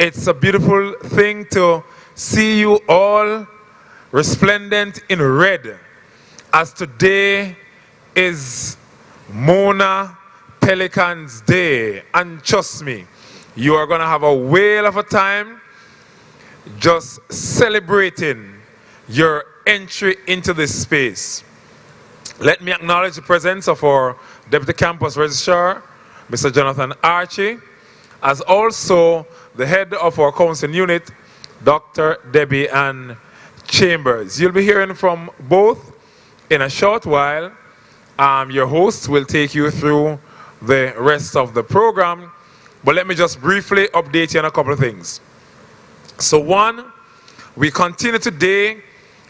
It's a beautiful thing to see you all resplendent in red, as today is Mona Pelican's Day. And trust me, you are going to have a whale of a time just celebrating your entry into this space. Let me acknowledge the presence of our Deputy Campus Registrar, Mr. Jonathan Archie, as also the head of our counseling unit, Dr. Debbie Ann Chambers. You'll be hearing from both in a short while. Your host will take you through the rest of the program, but let me just briefly update you on a couple of things. So one, we continue today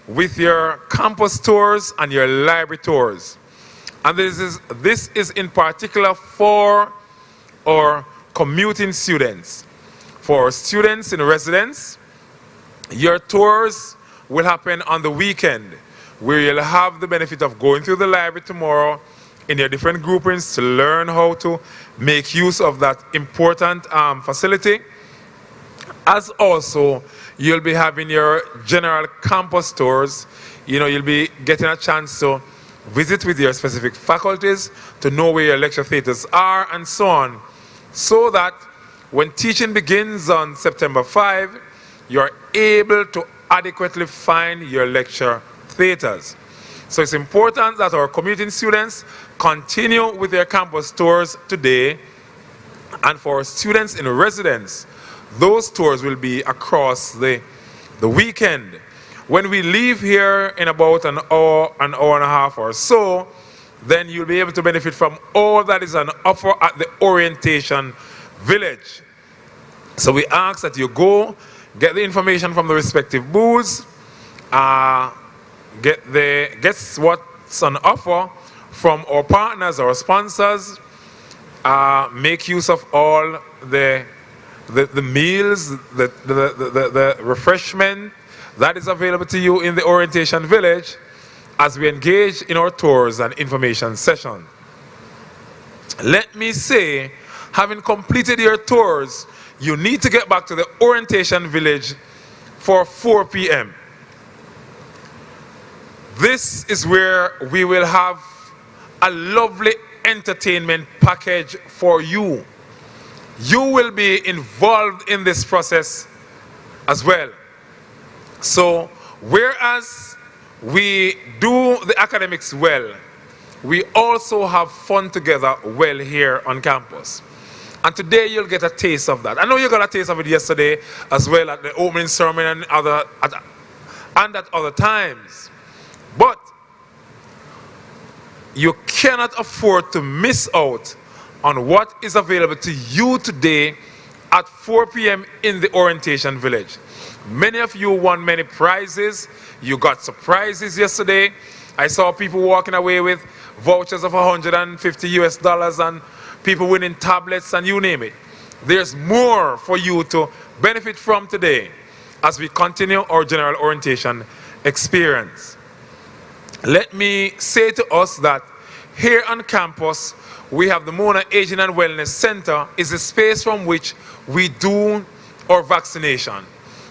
with your campus tours and your library tours. And this is in particular for our commuting students. For students in residence, your tours will happen on the weekend, where you'll have the benefit of going through the library tomorrow in your different groupings to learn how to make use of that important facility. As also, you'll be having your general campus tours. You know, you'll be getting a chance to visit with your specific faculties, to know where your lecture theaters are, and so on, so that when teaching begins on September 5, you're able to adequately find your lecture theaters. So it's important that our commuting students continue with their campus tours today, and for our students in residence, those tours will be across the weekend. When we leave here in about an hour and a half or so, then you'll be able to benefit from all that is on offer at the orientation village. So we ask that you go, get the information from the respective booths, get what's on offer from our partners, our sponsors, make use of all the meals, the refreshment that is available to you in the orientation village as we engage in our tours and information session. Let me say, having completed your tours, you need to get back to the orientation village for 4 p.m. This is where we will have a lovely entertainment package for you. You will be involved in this process as well. So, whereas we do the academics well, we also have fun together well here on campus. And today you'll get a taste of that. I know you got a taste of it yesterday as well at the opening sermon and at other times. But you cannot afford to miss out on what is available to you today at 4 p.m. in the orientation village. Many of you won many prizes. You got surprises yesterday. I saw people walking away with vouchers of $150 and people winning tablets and you name it. There's more for you to benefit from today as we continue our general orientation experience. Let me say to us that here on campus, we have the Mona Aging and Wellness Center is a space from which we do our vaccination.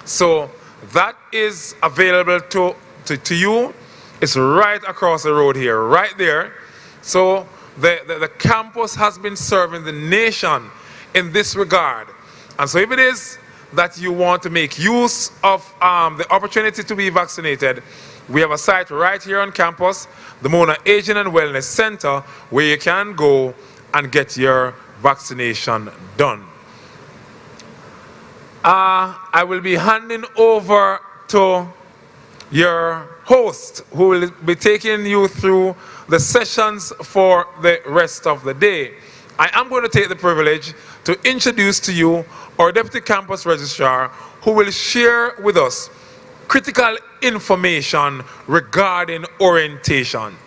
So that is available to you. It's right across the road here, right there. So the campus has been serving the nation in this regard. And so if it is that you want to make use of the opportunity to be vaccinated, we have a site right here on campus, the Mona Aging and Wellness Center, where you can go and get your vaccination done. I will be handing over to your host, who will be taking you through the sessions for the rest of the day. I am going to take the privilege to introduce to you our Deputy Campus Registrar, who will share with us critical information regarding orientation,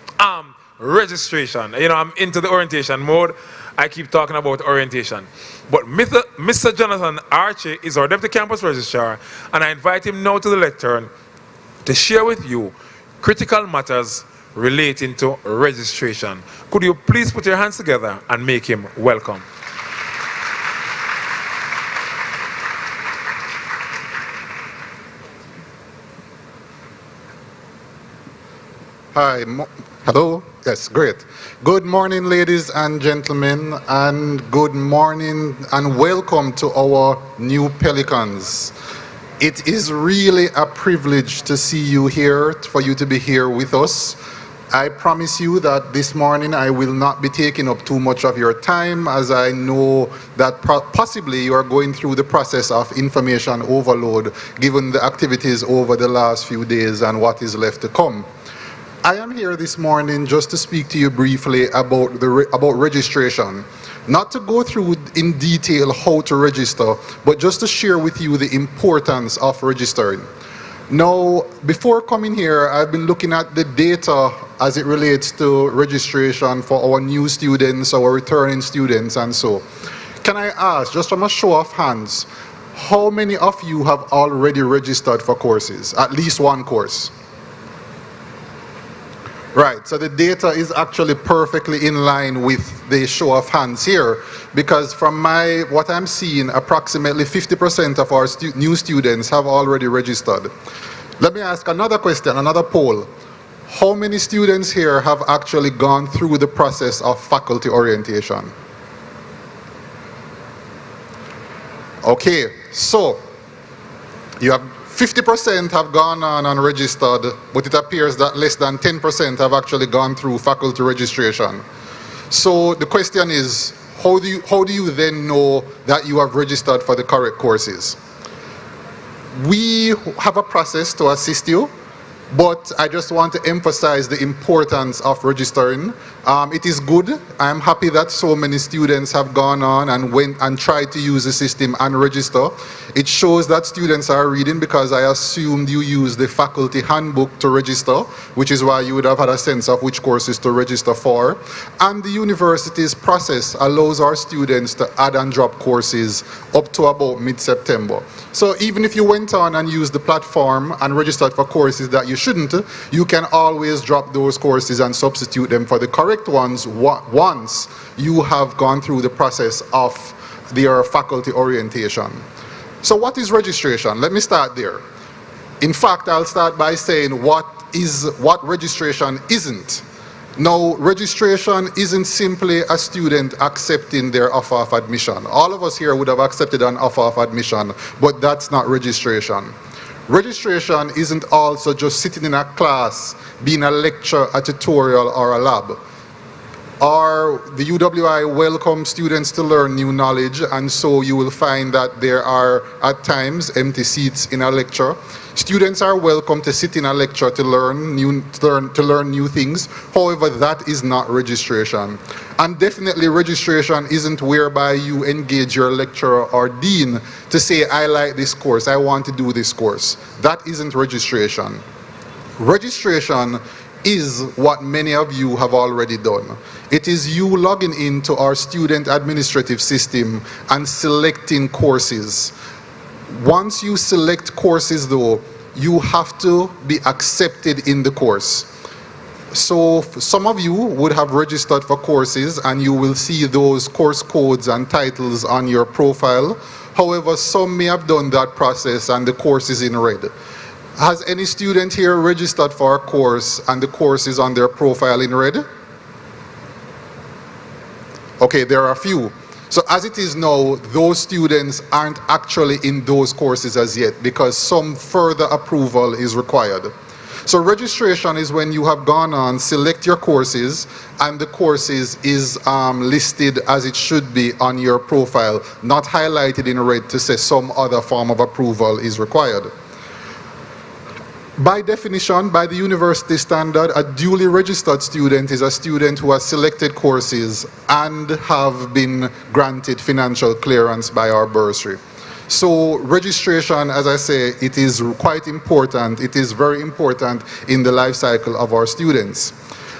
registration. You know, I'm into the orientation mode. I keep talking about orientation. But Mr. Jonathan Archie is our Deputy Campus Registrar, and I invite him now to the lectern to share with you critical matters relating to registration. Could you please put your hands together and make him welcome? Hi. Hello? Yes, great. Good morning, ladies and gentlemen, and good morning and welcome to our new Pelicans. It is really a privilege to see you here, for you to be here with us. I promise you that this morning I will not be taking up too much of your time, as I know that possibly you are going through the process of information overload given the activities over the last few days and what is left to come. I am here this morning just to speak to you briefly about registration. Not to go through in detail how to register, but just to share with you the importance of registering. Now, before coming here, I've been looking at the data as it relates to registration for our new students, our returning students, and so. Can I ask, just from a show of hands, how many of you have already registered for courses, at least one course? Right, so the data is actually perfectly in line with the show of hands here, because from what I'm seeing, approximately 50% of our new students have already registered. Let me ask another question, another poll. How many students here have actually gone through the process of faculty orientation? Okay, so you have 50% have gone on and registered, but it appears that less than 10% have actually gone through faculty registration. So the question is, how do you then know that you have registered for the correct courses? We have a process to assist you, but I just want to emphasize the importance of registering. It is good. I'm happy that so many students have gone on and went and tried to use the system and register. It shows that students are reading, because I assumed you use the faculty handbook to register, which is why you would have had a sense of which courses to register for. And the university's process allows our students to add and drop courses up to about mid-September. So even if you went on and used the platform and registered for courses that you shouldn't, you can always drop those courses and substitute them for the correct ones once you have gone through the process of their faculty orientation. So what is registration? Let me start there. In fact, I'll start by saying what registration isn't. Now, registration isn't simply a student accepting their offer of admission. All of us here would have accepted an offer of admission, but that's not registration. Registration isn't also just sitting in a class, being a lecture, a tutorial, or a lab. The UWI welcomes students to learn new knowledge, and so you will find that there are at times empty seats in a lecture. Students are welcome to sit in a lecture to learn new things. However, that is not registration. And definitely registration isn't whereby you engage your lecturer or dean to say, I like this course, I want to do this course. That isn't registration. Registration is what many of you have already done. It is you logging into our student administrative system and selecting courses. Once you select courses though, you have to be accepted in the course. So some of you would have registered for courses and you will see those course codes and titles on your profile. However, some may have done that process and the course is in red. Has any student here registered for a course and the course is on their profile in red? Okay, there are a few. So as it is now, those students aren't actually in those courses as yet, because some further approval is required. So registration is when you have gone on, select your courses, and the courses is listed as it should be on your profile, not highlighted in red to say some other form of approval is required. By definition, by the university standard, a duly registered student is a student who has selected courses and have been granted financial clearance by our bursary. So registration, as I say, it is quite important. It is very important in the life cycle of our students.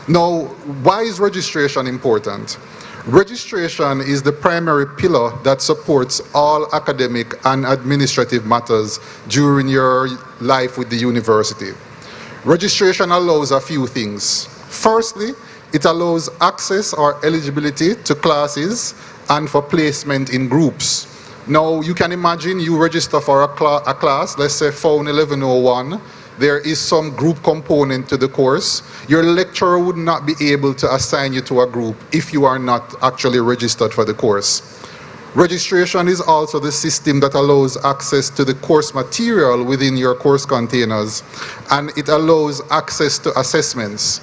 Now, why is registration important? Registration is the primary pillar that supports all academic and administrative matters during your life with the university. Registration allows a few things. Firstly, it allows access or eligibility to classes and for placement in groups. Now, you can imagine you register for a class, let's say Phone 1101, there is some group component to the course. Your lecturer would not be able to assign you to a group if you are not actually registered for the course. Registration is also the system that allows access to the course material within your course containers, and it allows access to assessments.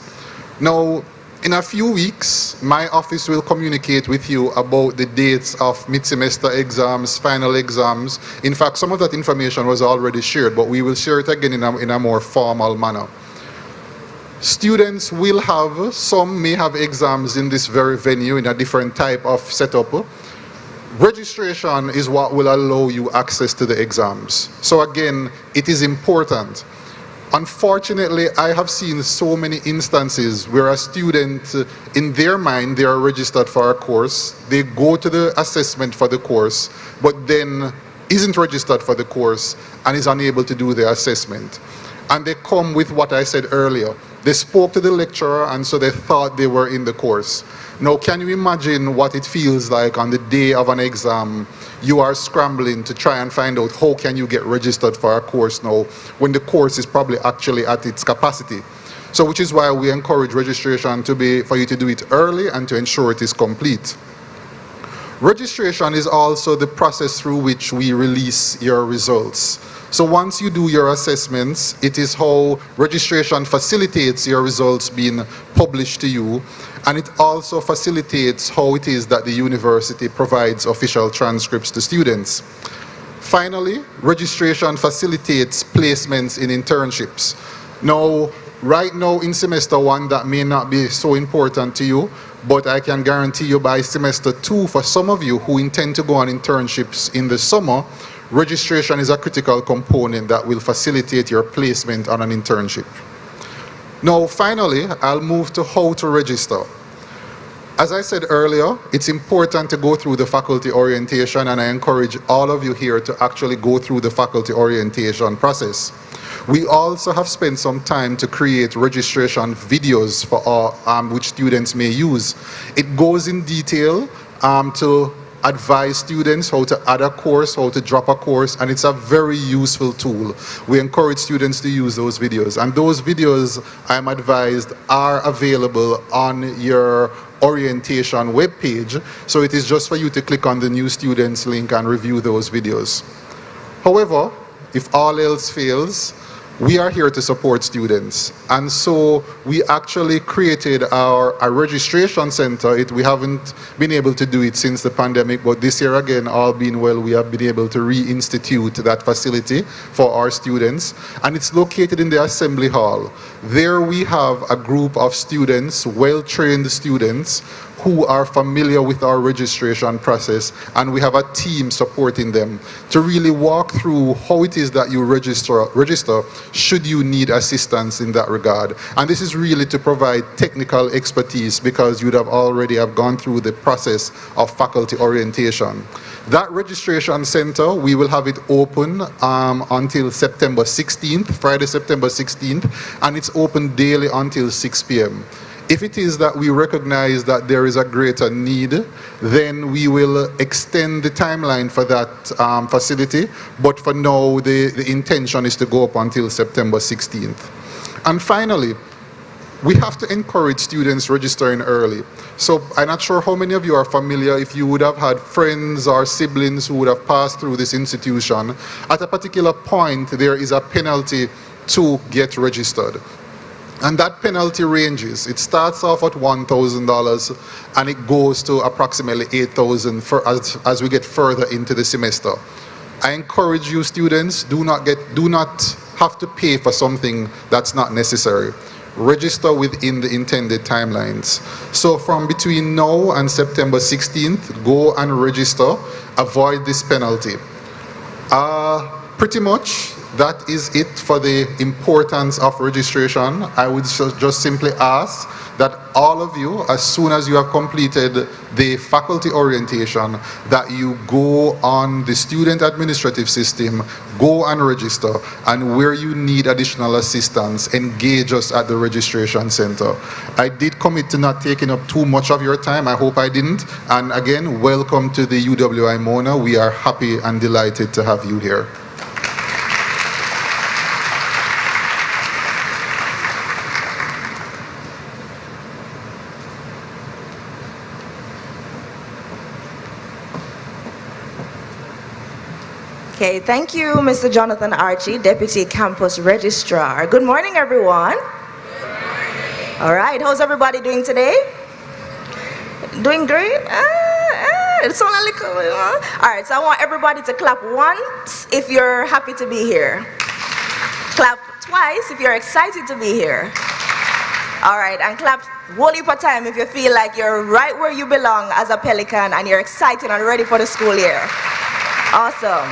Now, in a few weeks, my office will communicate with you about the dates of mid-semester exams, final exams. In fact, some of that information was already shared, but we will share it again in a more formal manner. Students will have, some may have exams in this very venue in a different type of setup. Registration is what will allow you access to the exams. So again, it is important. Unfortunately, I have seen so many instances where a student, in their mind, they are registered for a course, they go to the assessment for the course, but then isn't registered for the course and is unable to do the assessment. And they come with what I said earlier. They spoke to the lecturer and so they thought they were in the course. Now, can you imagine what it feels like on the day of an exam? You are scrambling to try and find out how can you get registered for a course now when the course is probably actually at its capacity. So which is why we encourage registration for you to do it early and to ensure it is complete. Registration is also the process through which we release your results. So once you do your assessments, it is how registration facilitates your results being published to you, and it also facilitates how it is that the university provides official transcripts to students. Finally, registration facilitates placements in internships. Now, right now in semester 1, that may not be so important to you, but I can guarantee you by semester 2, for some of you who intend to go on internships in the summer, registration is a critical component that will facilitate your placement on an internship. Now, finally, I'll move to how to register. As I said earlier, it's important to go through the faculty orientation, and I encourage all of you here to actually go through the faculty orientation process. We also have spent some time to create registration videos for which students may use. It goes in detail to advise students how to add a course, how to drop a course, and it's a very useful tool. We encourage students to use those videos, and those videos, I'm advised, are available on your orientation webpage, so it is just for you to click on the new students link and review those videos. However, if all else fails, we are here to support students, and so we actually created a registration center. We haven't been able to do it since the pandemic, but this year again, all being well, we have been able to reinstitute that facility for our students, and it's located in the assembly hall. There we have a group of students, well-trained students, who are familiar with our registration process, and we have a team supporting them to really walk through how it is that you register should you need assistance in that regard. And this is really to provide technical expertise, because you'd have already gone through the process of faculty orientation. That registration center, we will have it open until September 16th, Friday, September 16th, and it's open daily until 6 p.m. If it is that we recognize that there is a greater need, then we will extend the timeline for that facility, but for now, the intention is to go up until September 16th. And finally, we have to encourage students registering early. So I'm not sure how many of you are familiar, if you would have had friends or siblings who would have passed through this institution. At a particular point, there is a penalty to get registered. And that penalty ranges. It starts off at $1,000 and it goes to approximately $8,000 as we get further into the semester. I encourage you students, do not have to pay for something that's not necessary. Register within the intended timelines. So from between now and September 16th, go and register, avoid this penalty. Pretty much that is it for the importance of registration. I would just simply ask that all of you, as soon as you have completed the faculty orientation, that you go on the student administrative system, go and register, and where you need additional assistance, engage us at the registration center. I did commit to not taking up too much of your time. I hope I didn't. And again, welcome to the UWI Mona. We are happy and delighted to have you here. Okay, thank you, Mr. Jonathan Archie, Deputy Campus Registrar. Good morning, everyone. All right, how's everybody doing today? Doing great? It's all a little, all right, so I want everybody to clap once if you're happy to be here. Clap twice if you're excited to be here. All right, and clap whole heap of time if you feel like you're right where you belong as a Pelican and you're excited and ready for the school year. Awesome.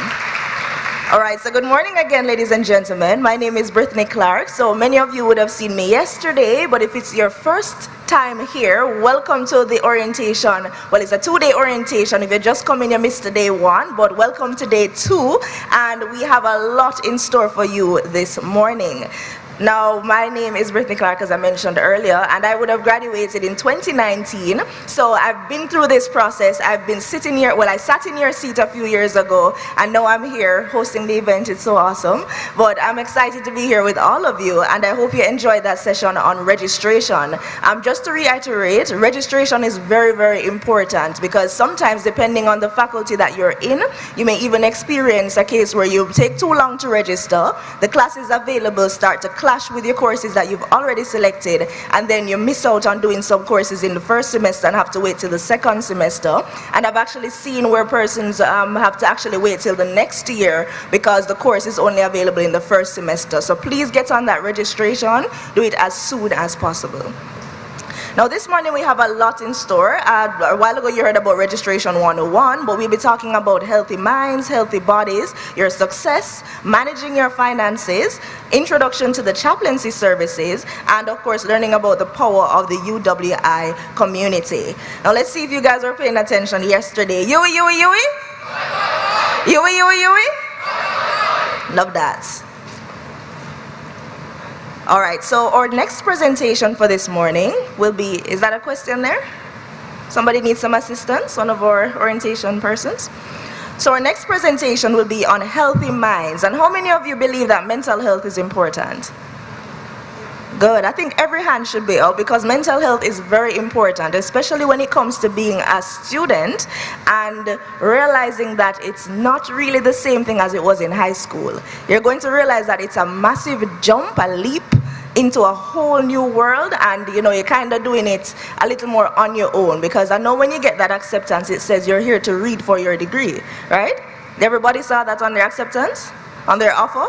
All right, so good morning again, ladies and gentlemen. My name is Brittany Clark. So many of you would have seen me yesterday, but if it's your first time here, welcome to the orientation. Well, it's a 2-day orientation. If you're just coming, you missed day 1, but welcome to day 2, and we have a lot in store for you this morning. Now, my name is Brittany Clark, as I mentioned earlier, and I would have graduated in 2019. So I've been through this process. I've been sitting here, well, I sat in your seat a few years ago, and now I'm here hosting the event. It's so awesome. But I'm excited to be here with all of you, and I hope you enjoyed that session on registration. Just to reiterate, registration is very, very important because sometimes, depending on the faculty that you're in, you may even experience a case where you take too long to register, the classes available start to clash with your courses that you've already selected, and then you miss out on doing some courses in the first semester and have to wait till the second semester. And I've actually seen where persons have to actually wait till the next year because the course is only available in the first semester. So please get on that registration. Do it as soon as possible. Now this morning we have a lot in store. A while ago you heard about Registration 101, but we'll be talking about healthy minds, healthy bodies, your success, managing your finances, introduction to the chaplaincy services, and of course learning about the power of the UWI community. Now let's see if you guys were paying attention yesterday. Yui, Yui, Yui? Yui, Yui, Yui? Love that. All right, so our next presentation for this morning will be, is that a question there? Somebody needs some assistance, one of our orientation persons? So our next presentation will be on healthy minds. And how many of you believe that mental health is important? Good, I think every hand should be up because mental health is very important, especially when it comes to being a student and realizing that it's not really the same thing as it was in high school. You're going to realize that it's a massive jump, a leap into a whole new world, and you know, you're kind of doing it a little more on your own, because I know when you get that acceptance, it says you're here to read for your degree, right? Everybody saw that on their acceptance, on their offer?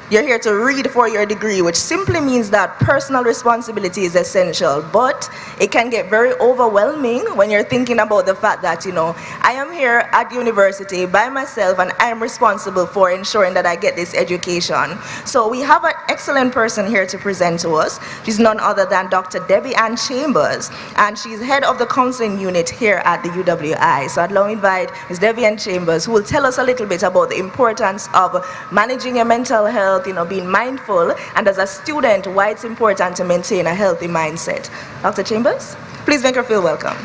You're here to read for your degree, which simply means that personal responsibility is essential, but it can get very overwhelming when you're thinking about the fact that, you know, I am here at university by myself and I am responsible for ensuring that I get this education. So we have an excellent person here to present to us. She's none other than Dr. Debbie Ann Chambers, and she's head of the counseling unit here at the UWI. So I'd love to invite Ms. Debbie Ann Chambers, who will tell us a little bit about the importance of managing your mental health, you know, being mindful, and as a student, why it's important to maintain a healthy mindset. Dr. Chambers, please make her feel welcome.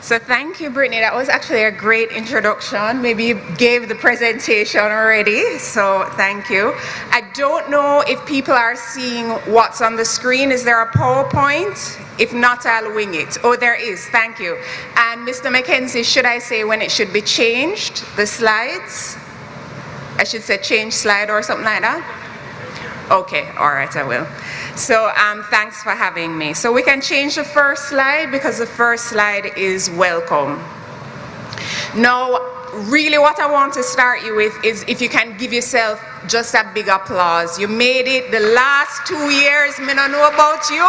So thank you, Brittany. That was actually a great introduction. Maybe you gave the presentation already, so thank you. I don't know if people are seeing what's on the screen. Is there a PowerPoint? If not, I'll wing it. Oh, there is. Thank you. And Mr. McKenzie, should I say when it should be changed, the slides? I should say change slide or something like that? Okay, all right, I will. So thanks for having me. So we can change the first slide because the first slide is welcome. Now, really what I want to start you with is if you can give yourself just a big applause. You made it the last 2 years, me don't know about you,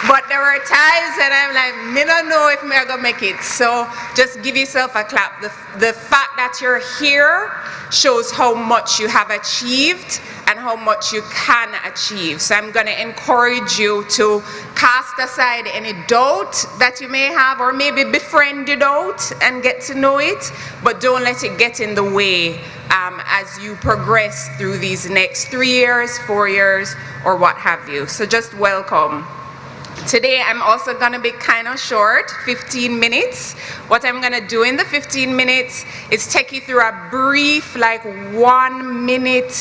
but there were times that I'm like, me don't know if me are gonna make it. So just give yourself a clap. The fact that you're here shows how much you have achieved and how much you can achieve. So I'm gonna encourage you to cast aside any doubt that you may have, or maybe befriend the doubt and get to know it, but don't let it get in the way as you progress through these next 3 years, 4 years, or what have you. So just welcome Today I'm also going to be kind of short, 15 minutes. What I'm going to do in the 15 minutes is take you through a brief, like 1 minute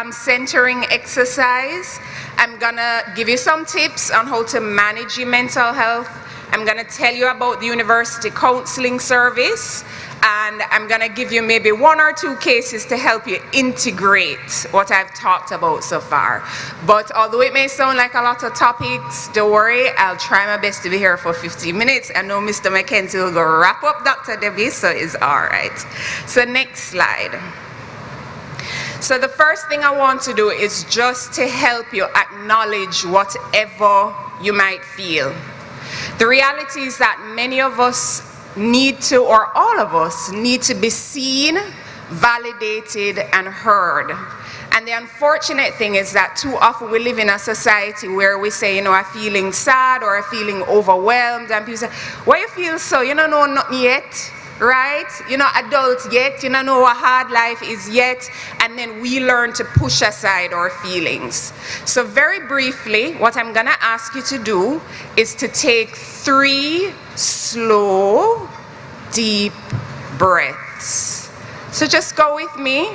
centering exercise. I'm going to give you some tips on how to manage your mental health. I'm going to tell you about the university counseling service, and I'm going to give you maybe 1 or 2 cases to help you integrate what I've talked about so far. But although it may sound like a lot of topics, don't worry, I'll try my best to be here for 15 minutes. I know Mr. Mackenzie will go wrap up Dr. Debbie, so it's all right. So next slide. So the first thing I want to do is just to help you acknowledge whatever you might feel. The reality is that many of us need to, or all of us, need to be seen, validated, and heard. And the unfortunate thing is that too often we live in a society where we say, you know, I'm feeling sad or I'm feeling overwhelmed, and people say, why you feel so? You don't know nothing yet, right? You're not adult yet, you don't know what hard life is yet, and then we learn to push aside our feelings. So very briefly, what I'm gonna ask you to do is to take 3 slow, deep breaths. So just go with me.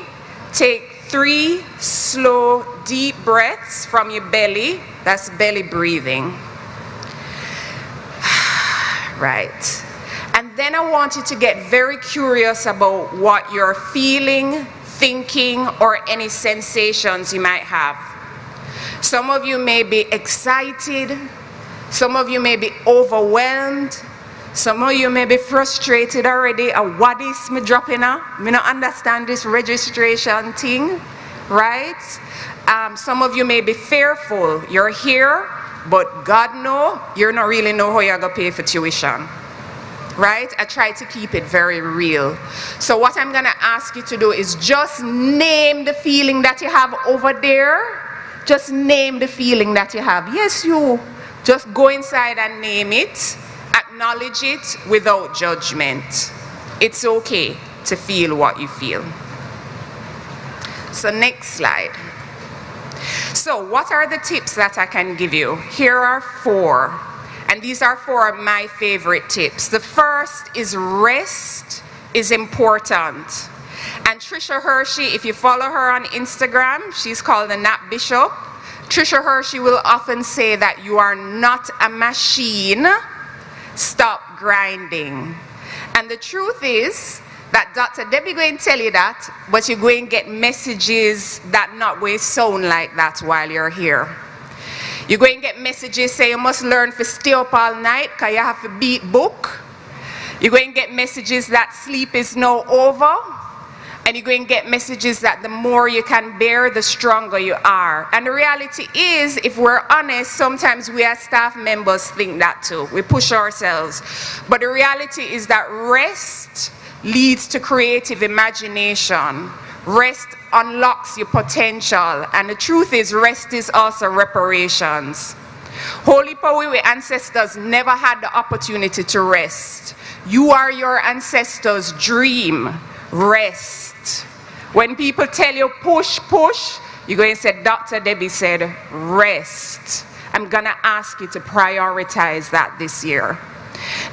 Take 3 slow, deep breaths from your belly. That's belly breathing. Right. And then I want you to get very curious about what you're feeling, thinking, or any sensations you might have. Some of you may be excited. Some of you may be overwhelmed. Some of you may be frustrated already. What is me dropping out? Me not understand this registration thing, right? Some of you may be fearful. You're here, but God know you're not really know how you're gonna pay for tuition. Right? I try to keep it very real. So what I'm gonna ask you to do is just name the feeling that you have over there. Just name the feeling that you have. Yes, you. Just go inside and name it. Acknowledge it without judgment. It's okay to feel what you feel. So next slide. So what are the tips that I can give you? Here are 4. And these are 4 of my favorite tips. The first is rest is important. And Trisha Hershey, if you follow her on Instagram, she's called the Nap Bishop. Trisha Hershey will often say that you are not a machine. Stop grinding. And the truth is that Dr. Debbie going to tell you that, but you're going to get messages that not going to sound like that while you're here. You're going to get messages say you must learn to stay up all night because you have to beat book. You're going to get messages that sleep is now over. And you're going to get messages that the more you can bear, the stronger you are. And the reality is, if we're honest, sometimes we as staff members think that too. We push ourselves. But the reality is that rest leads to creative imagination. Rest unlocks your potential, and the truth is rest is also reparations. Holy Power ancestors never had the opportunity to rest. You are your ancestors' dream. Rest. When people tell you push, push, you're going to say, Dr. Debbie said rest. I'm going to ask you to prioritize that this year.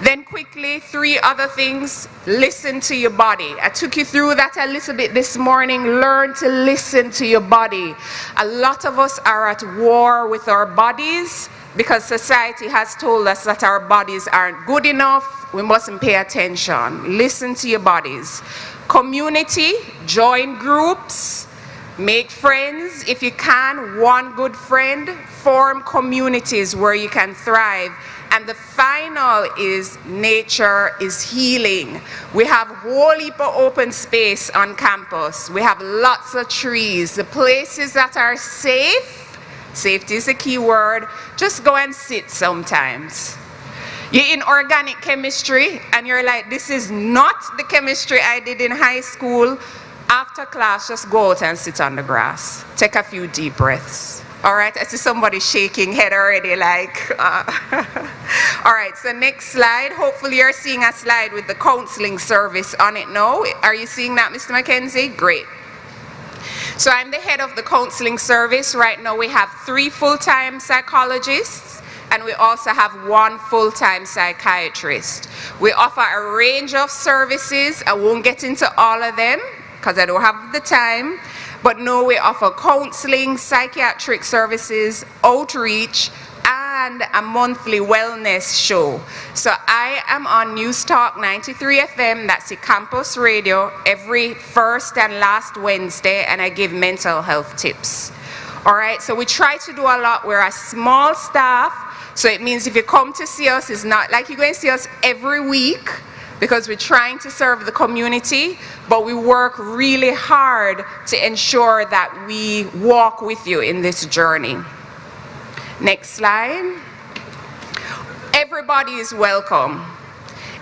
Then quickly, 3 other things. Listen to your body. I took you through that a little bit this morning. Learn to listen to your body. A lot of us are at war with our bodies because society has told us that our bodies aren't good enough. We mustn't pay attention. Listen to your bodies. Community, join groups, make friends if you can, 1 good friend, form communities where you can thrive. And the final is nature is healing. We have a whole heap of open space on campus. We have lots of trees. The places that are safe, safety is a key word, just go and sit sometimes. You're in organic chemistry and you're like, this is not the chemistry I did in high school. After class, just go out and sit on the grass. Take a few deep breaths. All right, I see somebody shaking head already like, All right, so next slide. Hopefully you're seeing a slide with the counseling service on it now. Are you seeing that, Mr. Mackenzie? Great. So I'm the head of the counseling service. Right now we have 3 full-time psychologists and we also have 1 full-time psychiatrist. We offer a range of services. I won't get into all of them because I don't have the time, but no, we offer counseling, psychiatric services, outreach, and a monthly wellness show. So I am on News Talk 93 FM, that's the campus radio, every first and last Wednesday, and I give mental health tips. All right, so we try to do a lot. We're a small staff, so it means if you come to see us, it's not like you're going to see us every week, because we're trying to serve the community, but we work really hard to ensure that we walk with you in this journey. Next slide. Everybody is welcome.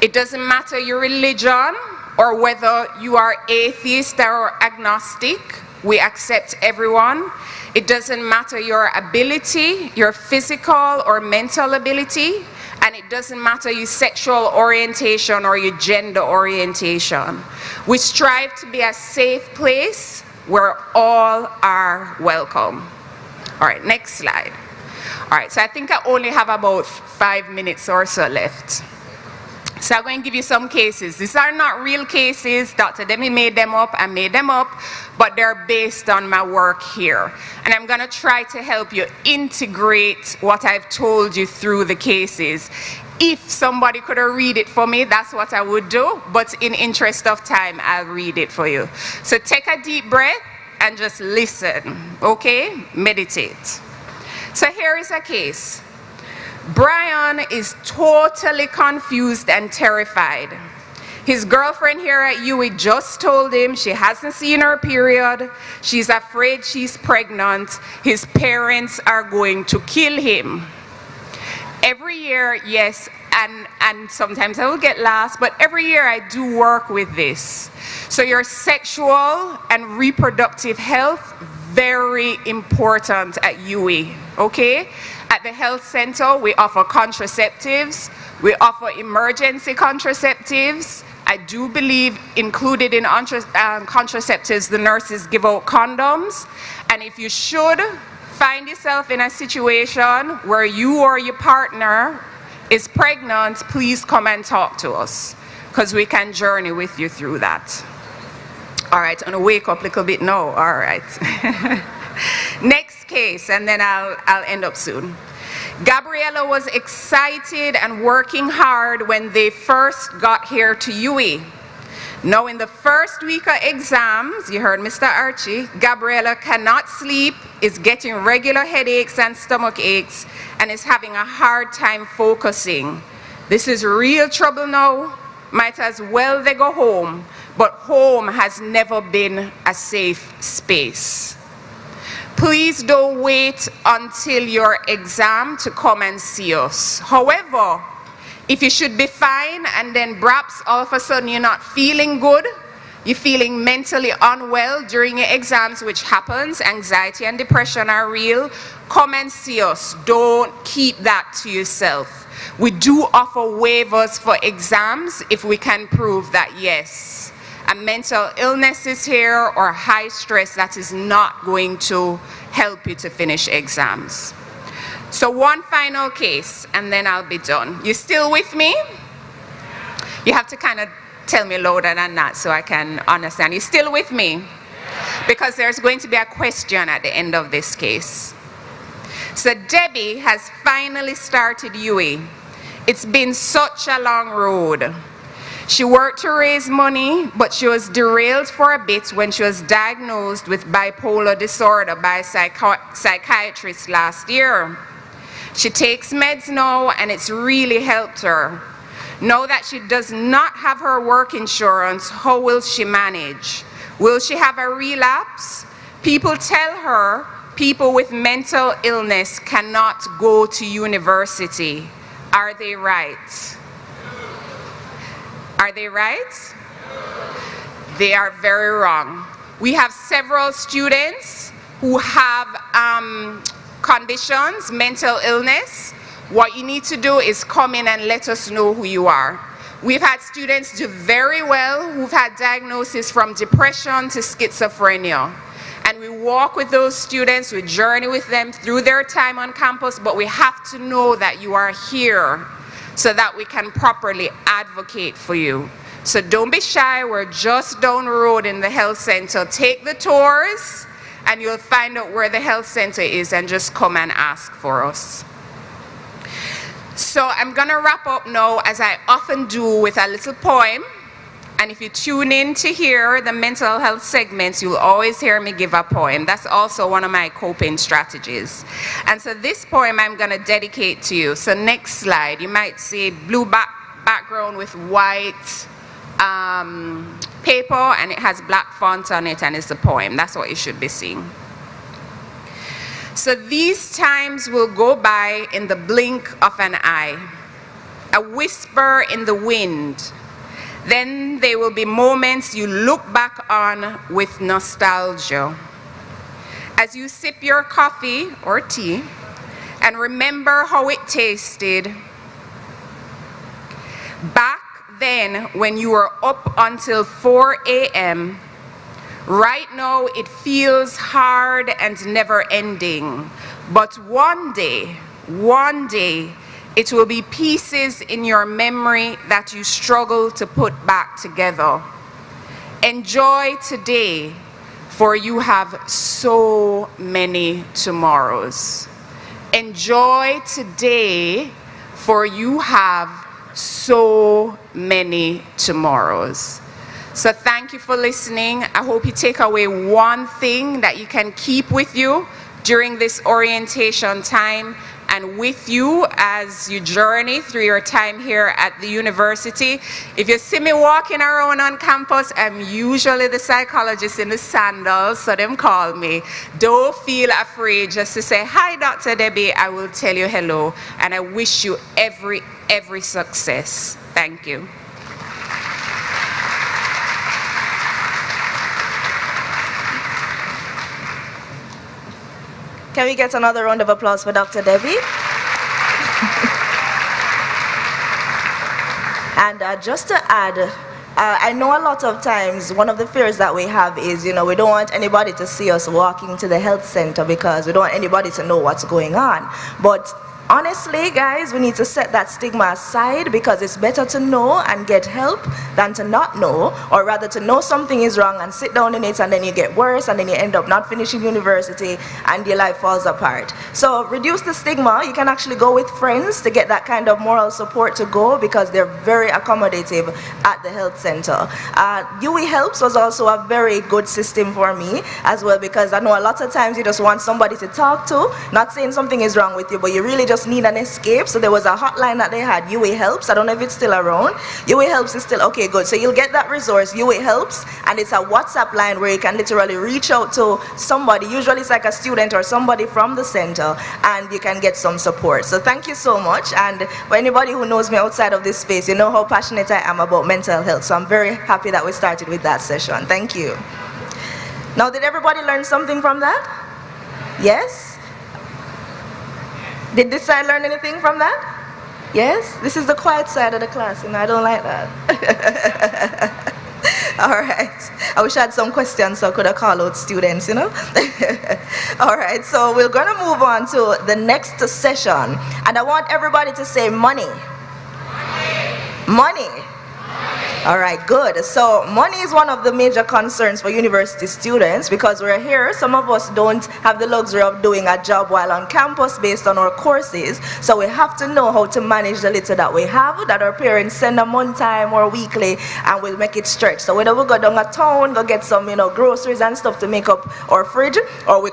It doesn't matter your religion or whether you are atheist or agnostic, we accept everyone. It doesn't matter your ability, your physical or mental ability, and it doesn't matter your sexual orientation or your gender orientation. We strive to be a safe place where all are welcome. All right, next slide. All right, so I think I only have about 5 minutes or so left. So I'm going to give you some cases. These are not real cases. Dr. Demi made them up, I made them up, but they're based on my work here. And I'm going to try to help you integrate what I've told you through the cases. If somebody could read it for me, that's what I would do, but in interest of time, I'll read it for you. So take a deep breath and just listen, okay? Meditate. So here is a case. Brian is totally confused and terrified. His girlfriend here at UWI just told him she hasn't seen her period. She's afraid she's pregnant. His parents are going to kill him. Every year, yes, and sometimes I will get lost, but every year I do work with this. So your sexual and reproductive health, very important at UWI, okay? At the health center, we offer contraceptives, we offer emergency contraceptives. I do believe included in contraceptives, the nurses give out condoms. And if you should find yourself in a situation where you or your partner is pregnant, please come and talk to us, because we can journey with you through that. All right, I'm gonna wake up a little bit now, all right. Next case, and then I'll end up soon. Gabriella was excited and working hard when they first got here to UWI. Now in the first week of exams, you heard Mr. Archie, Gabriella cannot sleep, is getting regular headaches and stomach aches, and is having a hard time focusing. This is real trouble now. Might as well they go home, but home has never been a safe space. Please don't wait until your exam to come and see us. However, if you should be fine and then perhaps all of a sudden you're not feeling good, you're feeling mentally unwell during your exams, which happens, anxiety and depression are real, come and see us. Don't keep that to yourself. We do offer waivers for exams if we can prove that, yes, a mental illness is here or high stress that is not going to help you to finish exams. So one final case, and then I'll be done. You still with me? You have to kind of tell me louder than that so I can understand. You still with me? Because there's going to be a question at the end of this case. So Debbie has finally started UWI. It's been such a long road. She worked to raise money, but she was derailed for a bit when she was diagnosed with bipolar disorder by a psychiatrist last year. She takes meds now, and it's really helped her. Now that she does not have her work insurance, how will she manage? Will she have a relapse? People tell her people with mental illness cannot go to university. Are they right? Are they right? They are very wrong. We have several students who have conditions, mental illness. What you need to do is come in and let us know who you are. We've had students do very well who've had diagnosis from depression to schizophrenia. And we walk with those students, we journey with them through their time on campus, but we have to know that you are here so that we can properly advocate for you. So don't be shy, we're just down the road in the health center. Take the tours and you'll find out where the health center is and just come and ask for us. So I'm gonna wrap up now, as I often do, with a little poem. And if you tune in to hear the mental health segments, you'll always hear me give a poem. That's also one of my coping strategies. And so this poem I'm gonna dedicate to you. So next slide, you might see blue background with white paper, and it has black font on it, and it's a poem. That's what you should be seeing. So these times will go by in the blink of an eye, a whisper in the wind. Then there will be moments you look back on with nostalgia. As you sip your coffee or tea and remember how it tasted back then when you were up until 4 a.m., right now it feels hard and never ending. But one day, it will be pieces in your memory that you struggle to put back together. Enjoy today, for you have so many tomorrows. Enjoy today, for you have so many tomorrows. So thank you for listening. I hope you take away one thing that you can keep with you during this orientation time and with you as you journey through your time here at the university. If you see me walking around on campus, I'm usually the psychologist in the sandals, so them call me. Don't feel afraid just to say, hi, Dr. Debbie, I will tell you hello, and I wish you every success. Thank you. Can we get another round of applause for Dr. Debbie? And just to add, I know a lot of times one of the fears that we have is, we don't want anybody to see us walking to the health center because we don't want anybody to know what's going on. But honestly, guys, we need to set that stigma aside, because it's better to know and get help than to not know, or rather to know something is wrong and sit down in it, and then you get worse, and then you end up not finishing university and your life falls apart. So reduce the stigma. You can actually go with friends to get that kind of moral support to go, because they're very accommodative at the health center. UE Helps was also a very good system for me as well, because I know a lot of times you just want somebody to talk to, not saying something is wrong with you, but you really just need an escape. So there was a hotline that they had, UE Helps. I don't know if it's still around. UE Helps is still, okay, good. So you'll get that resource, UE Helps, and it's a WhatsApp line where you can literally reach out to somebody, usually it's like a student or somebody from the center, and you can get some support. So thank you so much. And for anybody who knows me outside of this space, you know how passionate I am about mental health. So I'm very happy that we started with that session. Thank you. Now, did everybody learn something from that? Yes? Did this side learn anything from that? Yes? This is the quiet side of the class, I don't like that. All right. I wish I had some questions so I could have called out students, All right, so we're going to move on to the next session. And I want everybody to say money. Money. All right, good. So money is one of the major concerns for university students, because we're here. Some of us don't have the luxury of doing a job while on campus based on our courses. So we have to know how to manage the little that we have, that our parents send them one time or weekly, and we'll make it stretch. So whether we go down a town, go get some, groceries and stuff to make up our fridge, or we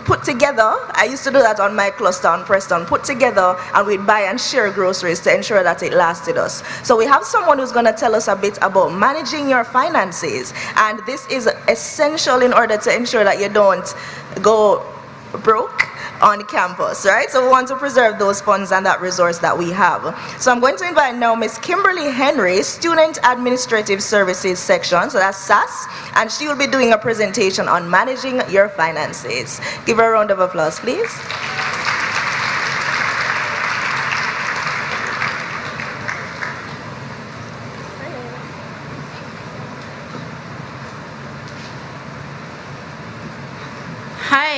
put together. I used to do that on my cluster on Preston. Put together, and we'd buy and share groceries to ensure that it lasted us. So we have someone who's going to tell us a bit about managing your finances, and this is essential in order to ensure that you don't go broke on campus, right? So we want to preserve those funds and that resource that we have. So I'm going to invite now Miss Kimberly Henry, Student Administrative Services Section, so that's SAS, and she will be doing a presentation on managing your finances. Give her a round of applause, please.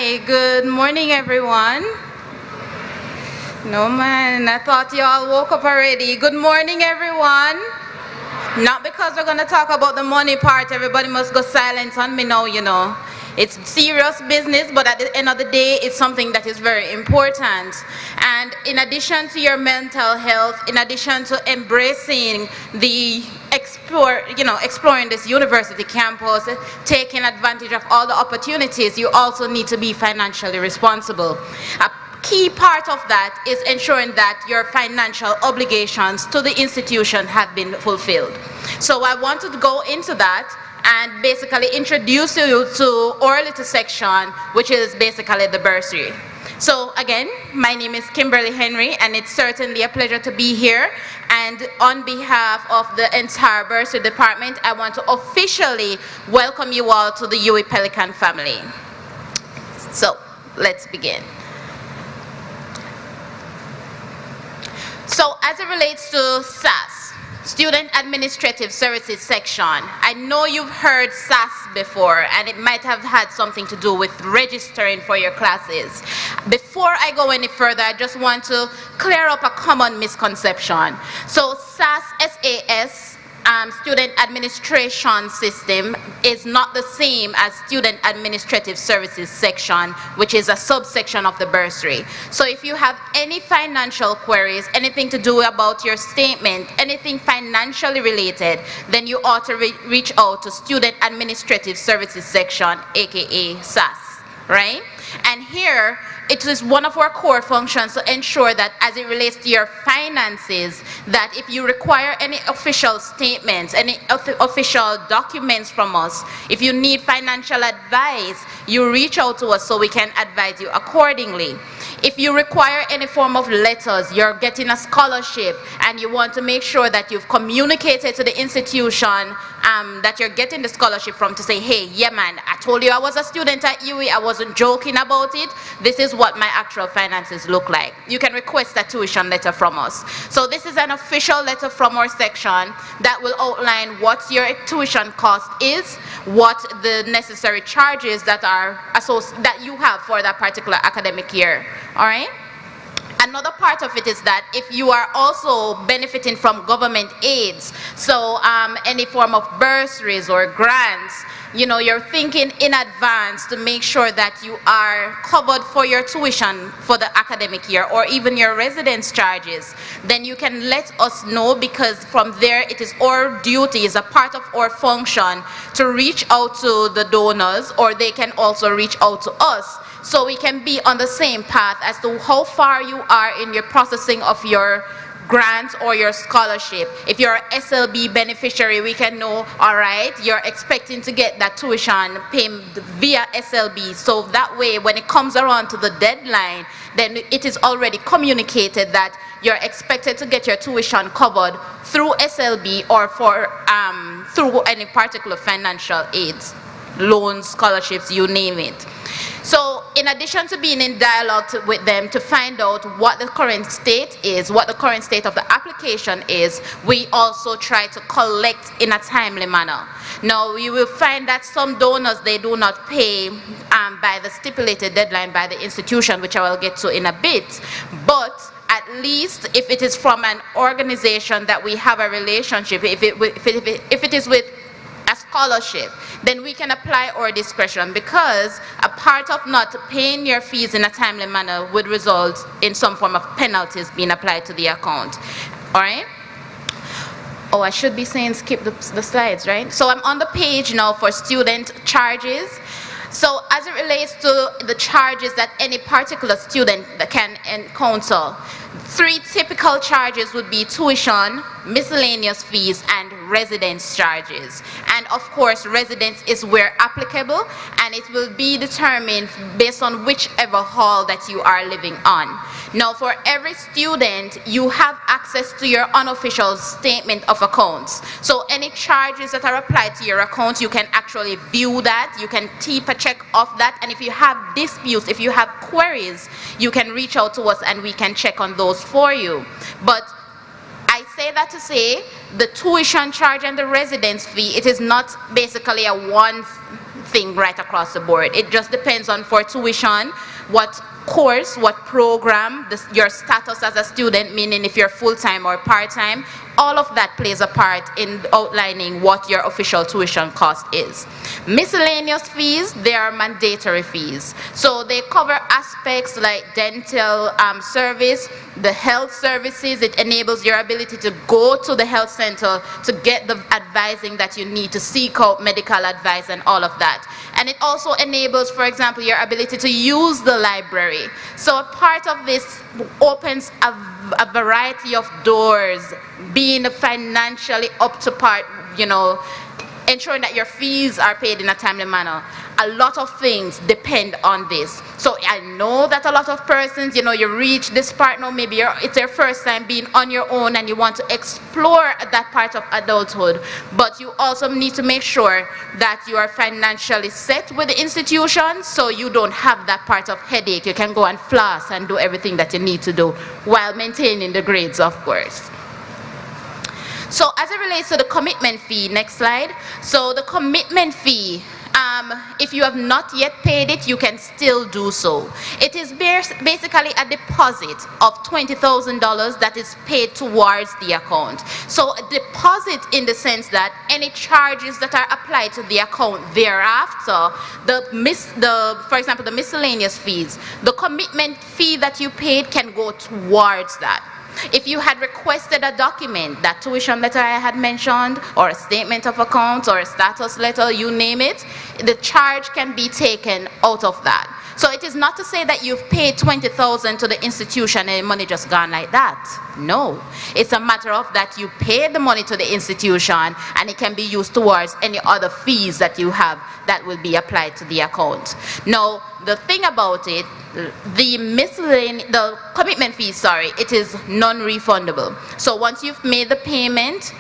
Hi, good morning everyone. No man, I thought you all woke up already. Good morning everyone. Not because we're gonna talk about the money part, everybody must go silent on me now, you know. It's serious business, but at the end of the day, it's something that is very important. And in addition to your mental health, in addition to embracing the exploring this university campus, taking advantage of all the opportunities, you also need to be financially responsible. A key part of that is ensuring that your financial obligations to the institution have been fulfilled. So I wanted to go into that and basically introduce you to our little section, which is basically the bursary. So again, my name is Kimberly Henry, and it's certainly a pleasure to be here. And on behalf of the entire bursary department, I want to officially welcome you all to the UWI Pelican family. So let's begin. So as it relates to SAS, Student Administrative Services Section, I know you've heard SAS before, and it might have had something to do with registering for your classes. Before I go any further, I just want to clear up a common misconception. So SAS, S-A-S, Student Administration System is not the same as Student Administrative Services Section, which is a subsection of the bursary. So if you have any financial queries, anything to do about your statement, anything financially related, then you ought to reach out to Student Administrative Services Section, aka SAS, right? And here, it is one of our core functions to ensure that as it relates to your finances, that if you require any official statements, any official documents from us, if you need financial advice, you reach out to us so we can advise you accordingly. If you require any form of letters, you're getting a scholarship, and you want to make sure that you've communicated to the institution that you're getting the scholarship from to say, hey, yeah man, I told you I was a student at UWI, I wasn't joking about it, this is what my actual finances look like. You can request a tuition letter from us. So this is an official letter from our section that will outline what your tuition cost is, what the necessary charges that are that you have for that particular academic year. All right? Another part of it is that if you are also benefiting from government aids, so any form of bursaries or grants, you know, you're thinking in advance to make sure that you are covered for your tuition for the academic year, or even your residence charges, then you can let us know, because from there it is our duty, is a part of our function to reach out to the donors, or they can also reach out to us, so we can be on the same path as to how far you are in your processing of your grant or your scholarship. If you're an SLB beneficiary, we can know, all right, you're expecting to get that tuition payment via SLB, so that way when it comes around to the deadline, then it is already communicated that you're expected to get your tuition covered through SLB or for through any particular financial aids, loans, scholarships, you name it. So in addition to being in dialogue with them to find out what the current state is, what the current state of the application is, we also try to collect in a timely manner. Now, you will find that some donors, they do not pay by the stipulated deadline by the institution, which I will get to in a bit, but at least if it is from an organization that we have a relationship, if it is with a scholarship, then we can apply our discretion, because a part of not paying your fees in a timely manner would result in some form of penalties being applied to the account. All right? Oh, I should be saying skip the slides, right? So I'm on the page now for student charges. So as it relates to the charges that any particular student can encounter, 3 typical charges would be tuition, miscellaneous fees, and residence charges. And of course, residence is where applicable, and it will be determined based on whichever hall that you are living on. Now, for every student, you have access to your unofficial statement of accounts. So any charges that are applied to your account, you can actually view that, you can keep a check of that, and if you have disputes, if you have queries, you can reach out to us and we can check on those for you. But I say that to say the tuition charge and the residence fee, it is not basically a one thing right across the board. It just depends on, for tuition, what course, what program, your status as a student, meaning if you're full-time or part-time, all of that plays a part in outlining what your official tuition cost is. Miscellaneous fees, they are mandatory fees. So they cover aspects like dental service, the health services. It enables your ability to go to the health center to get the advising that you need to seek out medical advice and all of that. And it also enables, for example, your ability to use the library. So a part of this opens a variety of doors, being financially up to part, you know, ensuring that your fees are paid in a timely manner. A lot of things depend on this. So I know that a lot of persons, you know, you reach this part now, maybe it's your first time being on your own and you want to explore that part of adulthood, but you also need to make sure that you are financially set with the institution so you don't have that part of headache. You can go and floss and do everything that you need to do while maintaining the grades, of course. So as it relates to the commitment fee, next slide. So the commitment fee, if you have not yet paid it, you can still do so. It is basically a deposit of $20,000 that is paid towards the account. So a deposit in the sense that any charges that are applied to the account thereafter, for example, the miscellaneous fees, the commitment fee that you paid can go towards that. If you had requested a document, that tuition letter I had mentioned, or a statement of account, or a status letter, you name it, the charge can be taken out of that. So it is not to say that you've paid $20,000 to the institution and the money just gone like that. No. It's a matter of that you paid the money to the institution and it can be used towards any other fees that you have that will be applied to the account. Now, the thing about it, the commitment fee, it is non-refundable. So once you've made the payment,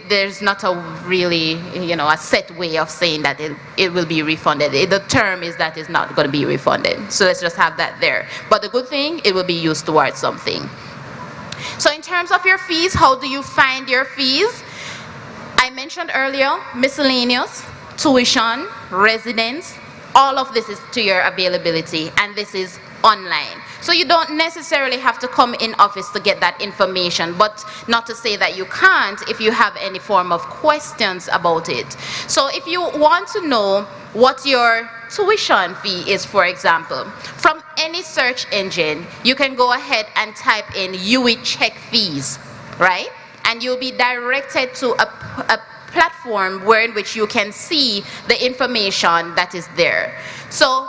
there's not a really, a set way of saying that it will be refunded. The term is that it's not going to be refunded. So let's just have that there. But the good thing, it will be used towards something. So in terms of your fees, how do you find your fees? I mentioned earlier, miscellaneous, tuition, residence, all of this is to your availability, and this is online. So you don't necessarily have to come in office to get that information, but not to say that you can't if you have any form of questions about it. So if you want to know what your tuition fee is, for example, from any search engine, you can go ahead and type in UE check fees, right? And you'll be directed to a platform in which you can see the information that is there. So,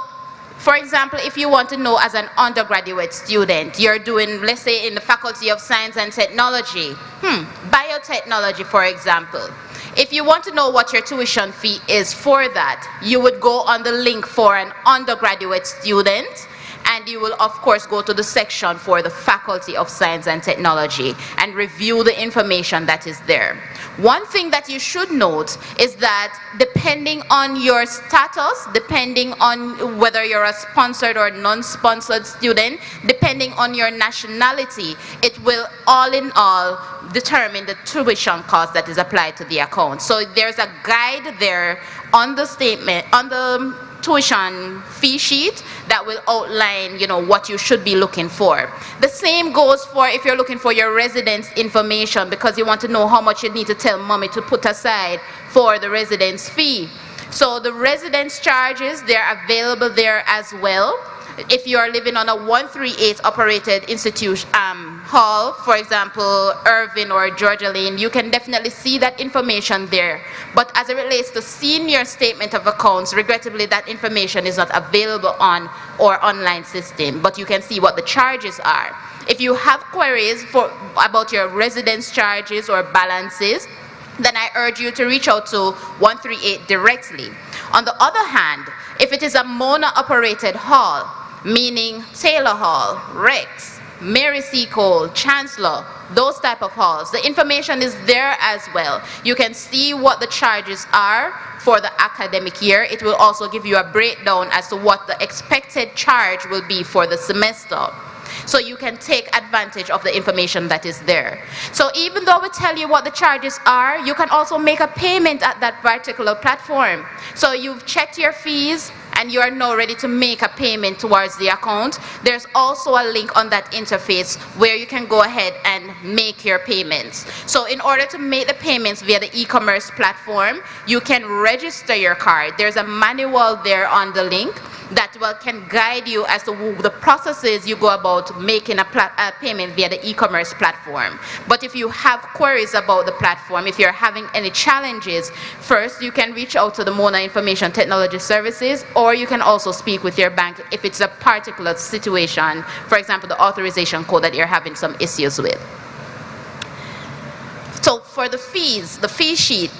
for example, if you want to know as an undergraduate student, you're doing, let's say in the Faculty of Science and Technology, biotechnology, for example. If you want to know what your tuition fee is for that, you would go on the link for an undergraduate student, and you will of course go to the section for the Faculty of Science and Technology and review the information that is there. One thing that you should note is that depending on your status, depending on whether you're a sponsored or non-sponsored student, depending on your nationality, it will all in all determine the tuition cost that is applied to the account. So there's a guide there on the statement, on the tuition fee sheet that will outline, what you should be looking for. The same goes for if you're looking for your residence information because you want to know how much you need to tell mommy to put aside for the residence fee. So the residence charges, they're available there as well. If you are living on a 138 operated institution hall, for example, Irvin or Georgia Lane, you can definitely see that information there. But as it relates to senior statement of accounts, regrettably that information is not available on our online system, but you can see what the charges are. If you have queries about your residence charges or balances, then I urge you to reach out to 138 directly. On the other hand, if it is a Mona operated hall, meaning Taylor Hall, Rex, Mary C. Cole, Chancellor, those type of halls, the information is there as well. You can see what the charges are for the academic year. It will also give you a breakdown as to what the expected charge will be for the semester. So you can take advantage of the information that is there. So even though we tell you what the charges are, you can also make a payment at that particular platform. So you've checked your fees and you are now ready to make a payment towards the account. There's also a link on that interface where you can go ahead and make your payments. So in order to make the payments via the e-commerce platform, you can register your card. There's a manual there on the link that can guide you as to the processes you go about making a payment via the e-commerce platform. But if you have queries about the platform, if you're having any challenges, first you can reach out to the Mona Information Technology Services, or you can also speak with your bank if it's a particular situation, for example, the authorization code that you're having some issues with. So for the fees, the fee sheet,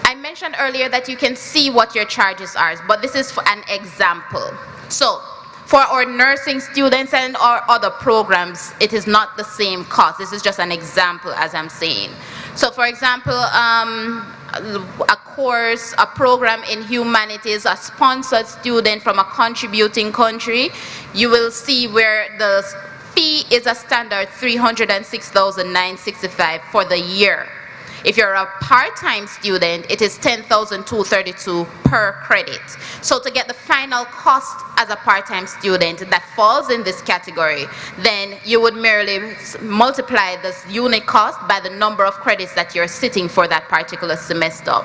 I mentioned earlier that you can see what your charges are, but this is for an example. So for our nursing students and our other programs, it is not the same cost. This is just an example, as I'm saying. So for example, a course, a program in humanities, a sponsored student from a contributing country, you will see where the fee is a standard $306,965 for the year. If you're a part-time student, it is $10,232 per credit. So to get the final cost as a part-time student that falls in this category, then you would merely multiply this unit cost by the number of credits that you're sitting for that particular semester.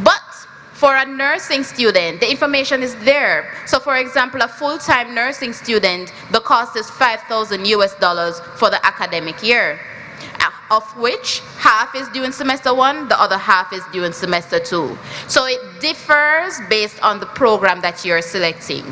But for a nursing student, the information is there. So for example, a full-time nursing student, the cost is $5,000 US for the academic year, of which half is due in semester 1, the other half is due in semester 2. So it differs based on the program that you're selecting.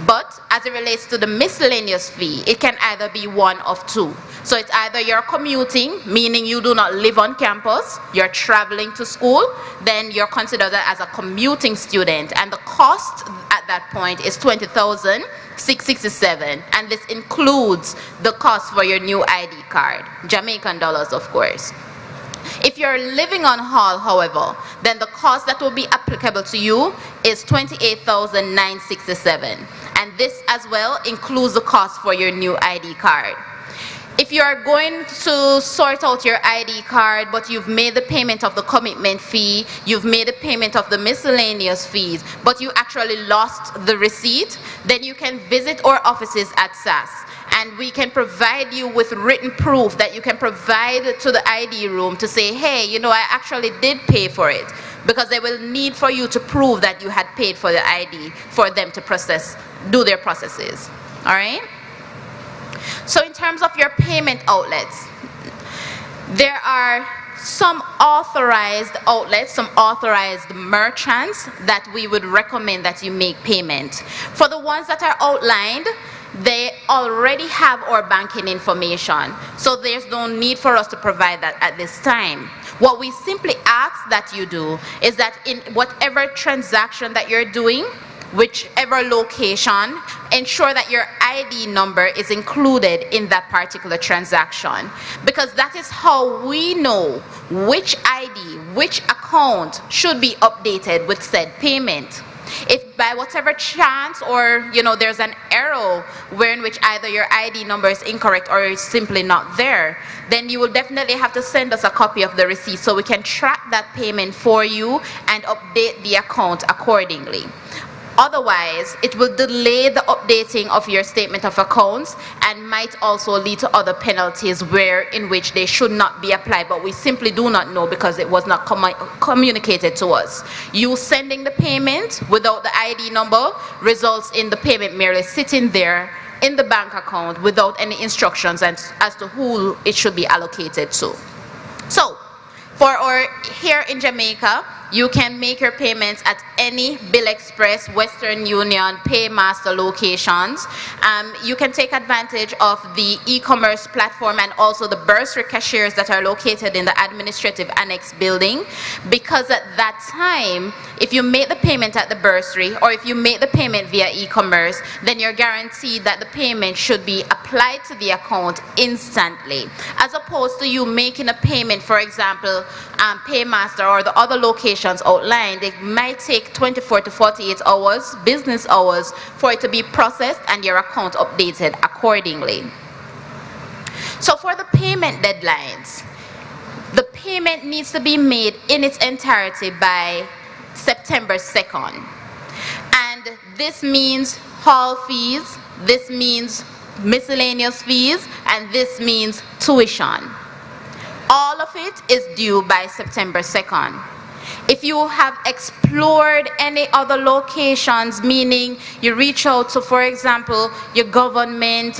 But as it relates to the miscellaneous fee, it can either be one of two. So it's either you're commuting, meaning you do not live on campus, you're traveling to school, then you're considered as a commuting student, and the cost at that point is $20,667, and this includes the cost for your new ID card, Jamaican dollars, of course. If you're living on hall, however, then the cost that will be applicable to you is $28,967, and this as well includes the cost for your new ID card. If you are going to sort out your ID card, but you've made the payment of the commitment fee, you've made the payment of the miscellaneous fees, but you actually lost the receipt, then you can visit our offices at SAS, and we can provide you with written proof that you can provide to the ID room to say, hey, you know, I actually did pay for it, because they will need for you to prove that you had paid for the ID for them to do their processes. All right? So in terms of your payment outlets, there are some authorized outlets, some authorized merchants that we would recommend that you make payment. For the ones that are outlined, they already have our banking information, so there's no need for us to provide that at this time. What we simply ask that you do is that in whatever transaction that you're doing, whichever location, ensure that your ID number is included in that particular transaction, because that is how we know which ID, which account should be updated with said payment. If by whatever chance, or there's an error wherein which either your ID number is incorrect or it's simply not there, then you will definitely have to send us a copy of the receipt so we can track that payment for you and update the account accordingly. Otherwise, it will delay the updating of your statement of accounts and might also lead to other penalties in which they should not be applied, but we simply do not know because it was not communicated to us. You sending the payment without the ID number results in the payment merely sitting there in the bank account without any instructions as to who it should be allocated to. So, here in Jamaica, you can make your payments at any Bill Express, Western Union, Paymaster locations. You can take advantage of the e-commerce platform and also the bursary cashiers that are located in the administrative annex building, because at that time, if you make the payment at the bursary or if you make the payment via e-commerce, then you're guaranteed that the payment should be applied to the account instantly, as opposed to you making a payment, for example, Paymaster or the other location locations outlined, it might take 24 to 48 hours, business hours, for it to be processed and your account updated accordingly. So for the payment deadlines, the payment needs to be made in its entirety by September 2nd. And this means hall fees, this means miscellaneous fees, and this means tuition. All of it is due by September 2nd. If you have explored any other locations, meaning you reach out to, for example, your government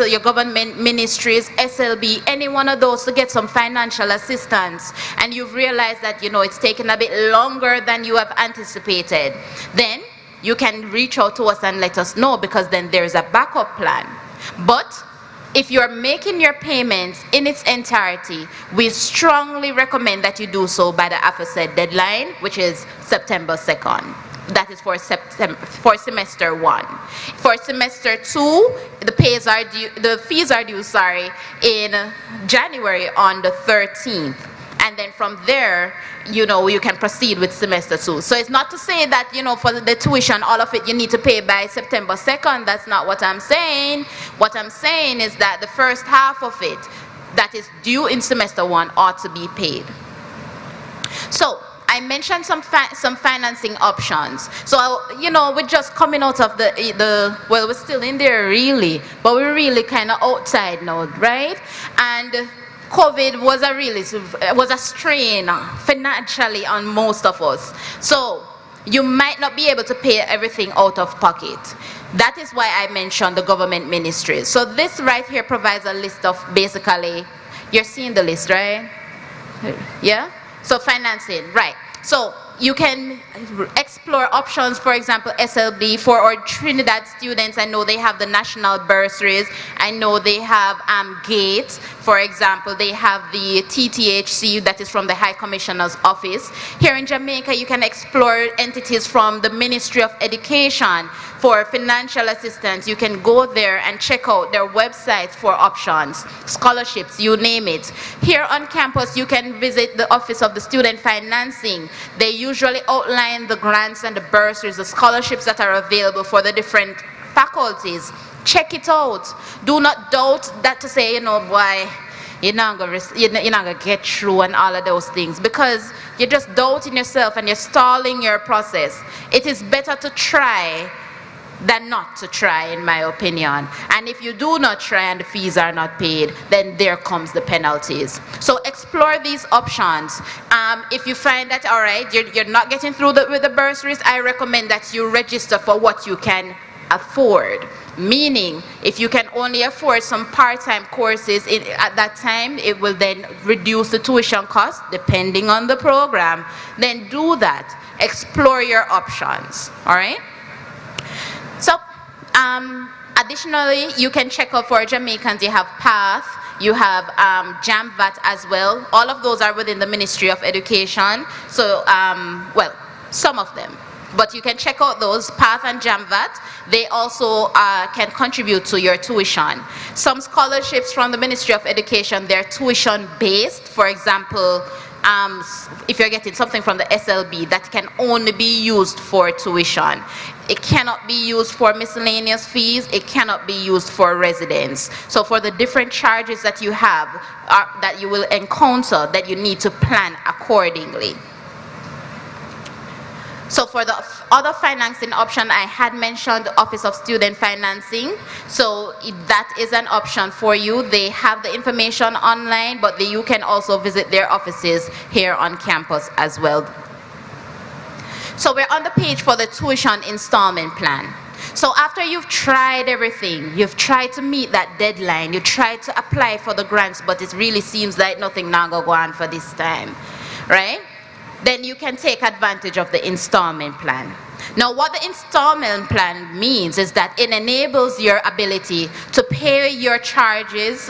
ministries, SLB, any one of those to get some financial assistance, and you've realized that, it's taken a bit longer than you have anticipated, then you can reach out to us and let us know, because then there's a backup plan. But if you're making your payments in its entirety, we strongly recommend that you do so by the aforesaid deadline, which is September 2nd. That is for semester 1. For semester 2, the fees are due, in January on the 13th. And then from there, you can proceed with semester 2. So it's not to say that, for the tuition, all of it you need to pay by September 2nd. That's not what I'm saying. What I'm saying is that the first half of it that is due in semester 1 ought to be paid. So I mentioned some financing options. So, we're just coming out of well, we're still in there really, but we're really kind of outside now, right? And COVID was a strain financially on most of us. So you might not be able to pay everything out of pocket. That is why I mentioned the government ministries. So this right here provides a list of basically, you're seeing the list, right? Yeah? So financing, right. So you can explore options, for example, SLB for our Trinidad students. I know they have the national bursaries. I know they have GATE, for example. They have the TTHC, that is from the High Commissioner's Office. Here in Jamaica, you can explore entities from the Ministry of Education for financial assistance. You can go there and check out their websites for options, scholarships, you name it. Here on campus, you can visit the Office of the Student Financing. They usually outline the grants and the bursaries, the scholarships that are available for the different faculties. Check it out. Do not doubt that to say, boy, you're not gonna get through and all of those things, because you're just doubting yourself and you're stalling your process. It is better to try than not to try, in my opinion. And if you do not try and the fees are not paid, then there comes the penalties. So explore these options. If you find that, all right, you're not getting through with the bursaries, I recommend that you register for what you can afford. Meaning, if you can only afford some part-time courses at that time, it will then reduce the tuition cost depending on the program. Then do that. Explore your options, all right? So, additionally, you can check out for Jamaicans, you have PATH, you have JAMVAT as well. All of those are within the Ministry of Education. So, well, some of them. But you can check out those, PATH and JAMVAT. They also can contribute to your tuition. Some scholarships from the Ministry of Education, they're tuition-based. For example, if you're getting something from the SLB, that can only be used for tuition. It cannot be used for miscellaneous fees. It cannot be used for residence. So for the different charges that you have, that you will encounter, that you need to plan accordingly. So for the other financing option, I had mentioned the Office of Student Financing. So that is an option for you. They have the information online, but you can also visit their offices here on campus as well. So we're on the page for the tuition installment plan. So after you've tried everything, you've tried to meet that deadline, you tried to apply for the grants, but it really seems like nothing now go on for this time, right? Then you can take advantage of the installment plan. Now, what the installment plan means is that it enables your ability to pay your charges,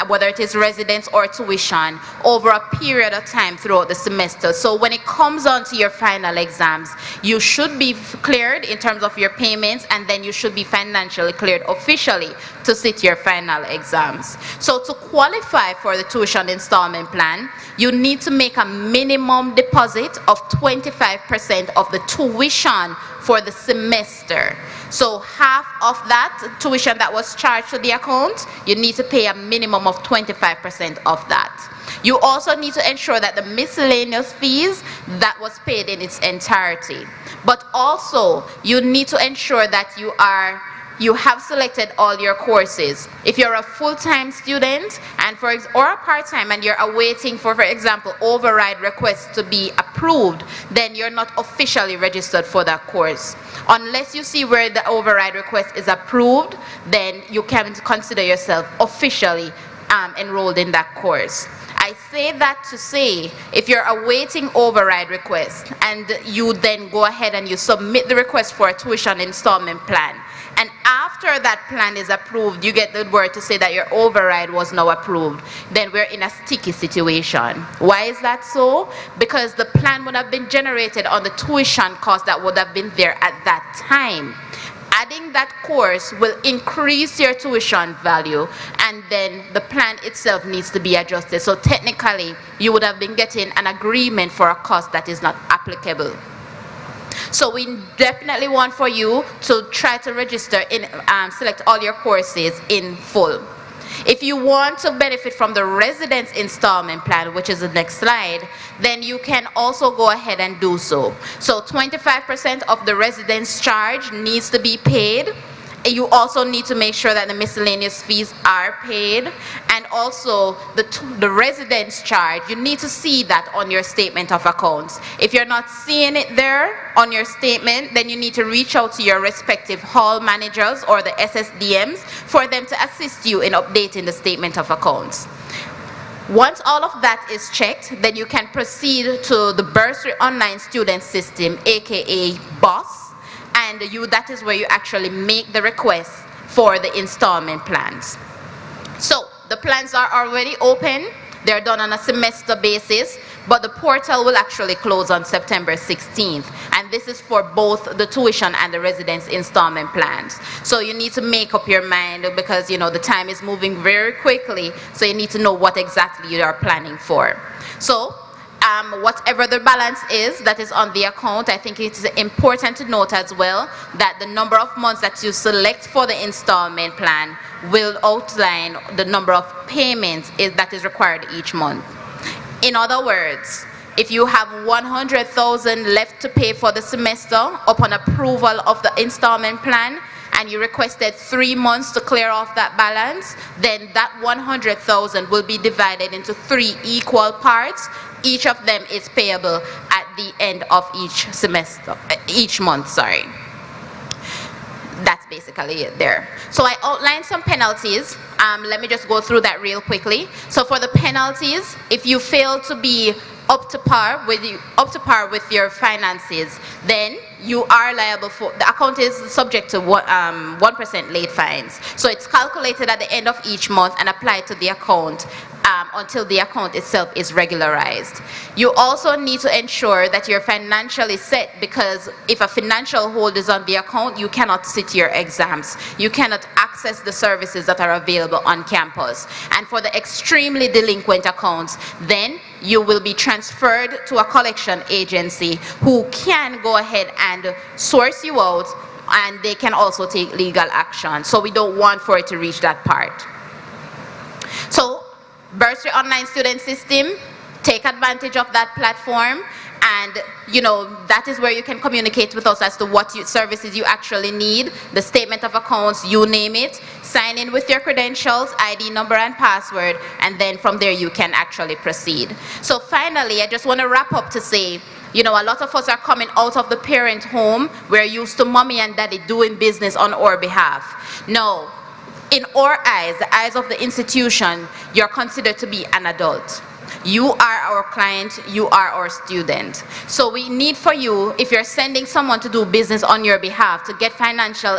whether it is residence or tuition, over a period of time throughout the semester. So when it comes on to your final exams, you should be cleared in terms of your payments, and then you should be financially cleared officially to sit your final exams. So to qualify for the tuition installment plan, you need to make a minimum deposit of 25% of the tuition for the semester. So half of that tuition that was charged to the account, you need to pay a minimum of 25% of that. You also need to ensure that the miscellaneous fees that was paid in its entirety. But also, you need to ensure that you have selected all your courses. If you're a full-time student and or a part-time and you're awaiting for example, override requests to be approved, then you're not officially registered for that course. Unless you see where the override request is approved, then you can consider yourself officially enrolled in that course. I say that to say, if you're awaiting override request and you then go ahead and you submit the request for a tuition installment plan, and after that plan is approved, you get the word to say that your override was now approved, then we're in a sticky situation. Why is that so? Because the plan would have been generated on the tuition cost that would have been there at that time. Adding that course will increase your tuition value, and then the plan itself needs to be adjusted. So technically, you would have been getting an agreement for a cost that is not applicable. So we definitely want for you to try to register in, select all your courses in full. If you want to benefit from the residence installment plan, which is the next slide, then you can also go ahead and do so. So 25% of the residence charge needs to be paid. You also need to make sure that the miscellaneous fees are paid, and also the residence charge, you need to see that on your statement of accounts. If you're not seeing it there on your statement, then you need to reach out to your respective hall managers or the SSDMs for them to assist you in updating the statement of accounts. Once all of that is checked, then you can proceed to the Bursary Online Student System, aka BOSS, and that is where you actually make the request for the installment plans. So the plans are already open. They're done on a semester basis, but the portal will actually close on September 16th. And this is for both the tuition and the residence installment plans. So you need to make up your mind, because the time is moving very quickly, so you need to know what exactly you are planning for. So whatever the balance is that is on the account, I think it is important to note as well that the number of months that you select for the installment plan will outline the number of payments that is required each month. In other words, if you have 100,000 left to pay for the semester upon approval of the installment plan, and you requested 3 months to clear off that balance, then that 100,000 will be divided into 3 equal parts. Each of them is payable at the end of each month, sorry. That's basically it there. So I outlined some penalties. Let me just go through that real quickly. So for the penalties, if you fail to be up to par with your finances, then you are liable for, the account is subject to 1% late fines. So it's calculated at the end of each month and applied to the account until the account itself is regularized. You also need to ensure that you're financially set, because if a financial hold is on the account, you cannot sit your exams. You cannot access the services that are available on campus. And for the extremely delinquent accounts, then you will be transferred to a collection agency who can go ahead and source you out, and they can also take legal action. So we don't want for it to reach that part. So Bursary Online Student System, take advantage of that platform, and that is where you can communicate with us as to what services you actually need, the statement of accounts, you name it. Sign in with your credentials, ID number and password, and then from there you can actually proceed. So finally, I just want to wrap up to say, a lot of us are coming out of the parent home. We're used to mommy and daddy doing business on our behalf. No. In our eyes, the eyes of the institution, you're considered to be an adult. You are our client, you are our student. So we need for you, if you're sending someone to do business on your behalf, to get financial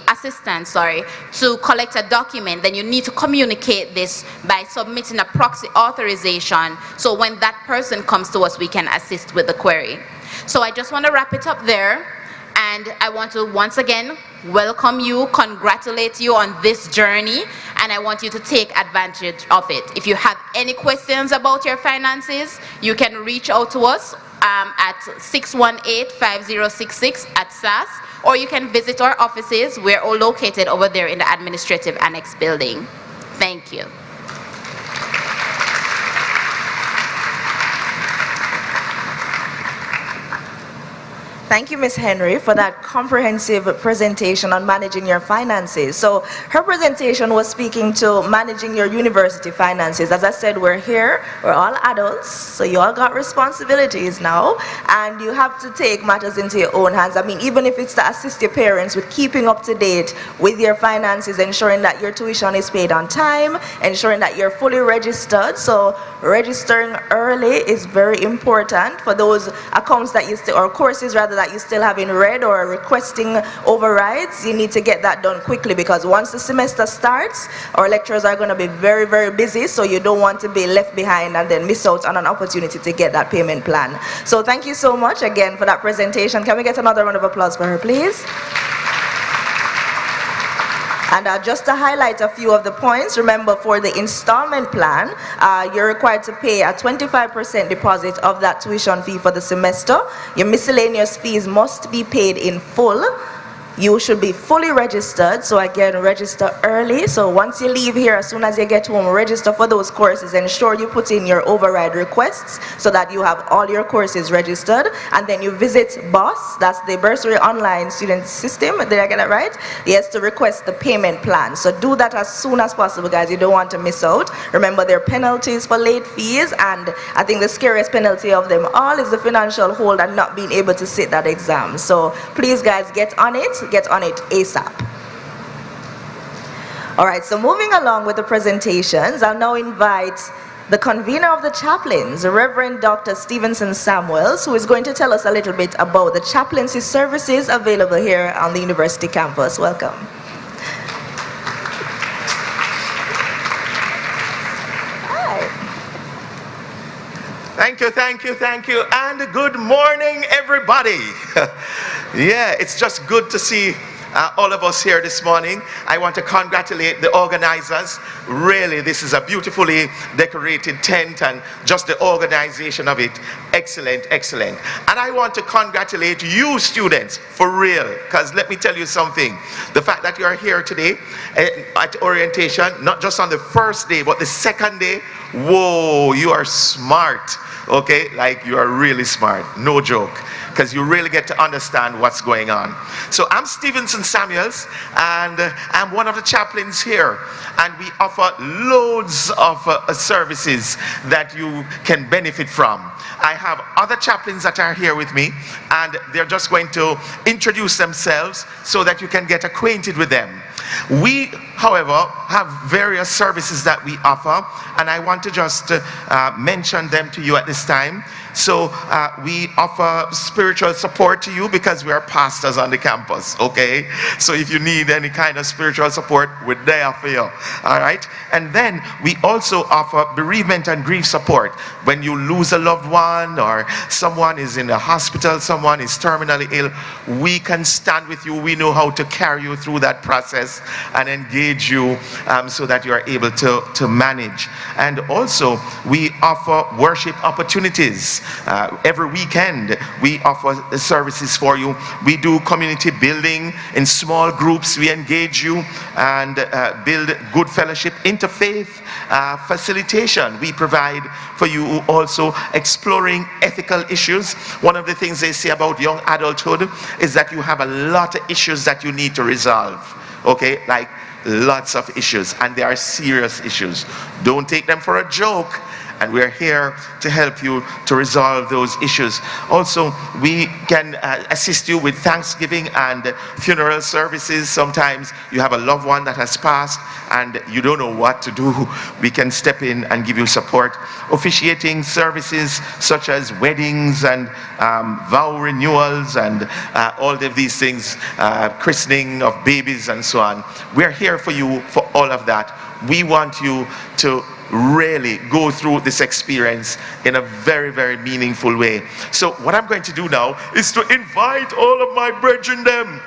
assistance, to collect a document, then you need to communicate this by submitting a proxy authorization. So when that person comes to us, we can assist with the query. So I just want to wrap it up there. And I want to once again welcome you, congratulate you on this journey, and I want you to take advantage of it. If you have any questions about your finances, you can reach out to us at 618-5066 at SAS, or you can visit our offices. We're all located over there in the Administrative Annex building. Thank you. Thank you, Ms. Henry, for that comprehensive presentation on managing your finances. So her presentation was speaking to managing your university finances. As I said, we're here, we're all adults, so you all got responsibilities now, and you have to take matters into your own hands. I mean, even if it's to assist your parents with keeping up to date with your finances, ensuring that your tuition is paid on time, ensuring that you're fully registered. So registering early is very important for those accounts that you still, or courses rather, that you still haven't read or requesting overrides. You need to get that done quickly, because once the semester starts, our lecturers are going to be very, very busy, so you don't want to be left behind and then miss out on an opportunity to get that payment plan. So thank you so much again for that presentation. Can we get another round of applause for her, please? And just to highlight a few of the points, remember, for the installment plan, you're required to pay a 25% deposit of that tuition fee for the semester. Your miscellaneous fees must be paid in full. You should be fully registered, so again, register early. So once you leave here, as soon as you get home, register for those courses. Ensure you put in your override requests so that you have all your courses registered. And then you visit BOSS, that's the Bursary Online Student System, did I get that right? Yes, to request the payment plan. So do that as soon as possible, guys. You don't want to miss out. Remember, there are penalties for late fees, and I think the scariest penalty of them all is the financial hold and not being able to sit that exam. So please, guys, get on it ASAP. All right, so moving along with the presentations, I'll now invite the convener of the chaplains, Reverend Dr. Stevenson Samuels, who is going to tell us a little bit about the chaplaincy services available here on the university campus. Welcome. Thank you, and good morning, everybody. Yeah, it's just good to see all of us here this morning. I want to congratulate the organizers. Really, this is a beautifully decorated tent, and just the organization of it, excellent. And I want to congratulate you students, for real, because let me tell you something. The fact that you are here today at orientation, not just on the first day, but the second day, whoa, you are smart. Okay, like you are really smart, no joke, because you really get to understand what's going on. So I'm Stevenson Samuels, and I'm one of the chaplains here, and we offer loads of services that you can benefit from. I have other chaplains that are here with me, and they're just going to introduce themselves so that you can get acquainted with them. We, however, have various services that we offer, and I want to just mention them to you at this time. So we offer spiritual support to you because we are pastors on the campus, okay? So if you need any kind of spiritual support, we're there for you, all right? And then we also offer bereavement and grief support. When you lose a loved one, or someone is in the hospital, someone is terminally ill, we can stand with you. We know how to carry you through that process and engage you so that you are able to manage. And also, we offer worship opportunities. Every weekend we offer the services for you. We do community building in small groups. We engage you and build good fellowship, interfaith facilitation. We provide for you also exploring ethical issues. One of the things they say about young adulthood is that you have a lot of issues that you need to resolve, okay, like lots of issues, and they are serious issues. Don't take them for a joke. and we're here to help you to resolve those issues. Also, we can assist you with Thanksgiving and funeral services. Sometimes you have a loved one that has passed and you don't know what to do. We can step in and give you support. Officiating services such as weddings and vow renewals and all of these things, christening of babies and so on. We're here for you for all of that. We want you to really go through this experience in a very, very meaningful way. So what I'm going to do now is to invite all of my brethren them,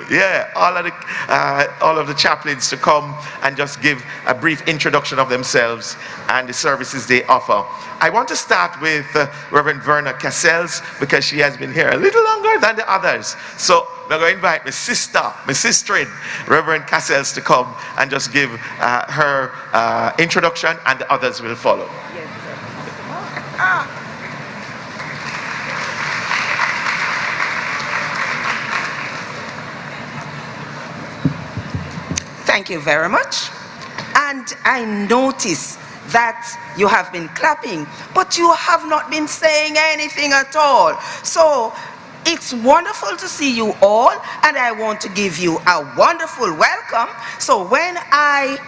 all of the chaplains to come and just give a brief introduction of themselves and the services they offer. I want to start with Reverend Verna Cassels, because she has been here a little longer than the others. So I'm going to invite my sister, Reverend Cassels, to come and just give her introduction, and the others will follow. Yes, sir. Thank you very much. And I notice that you have been clapping, but you have not been saying anything at all. So it's wonderful to see you all, and I want to give you a wonderful welcome. So when I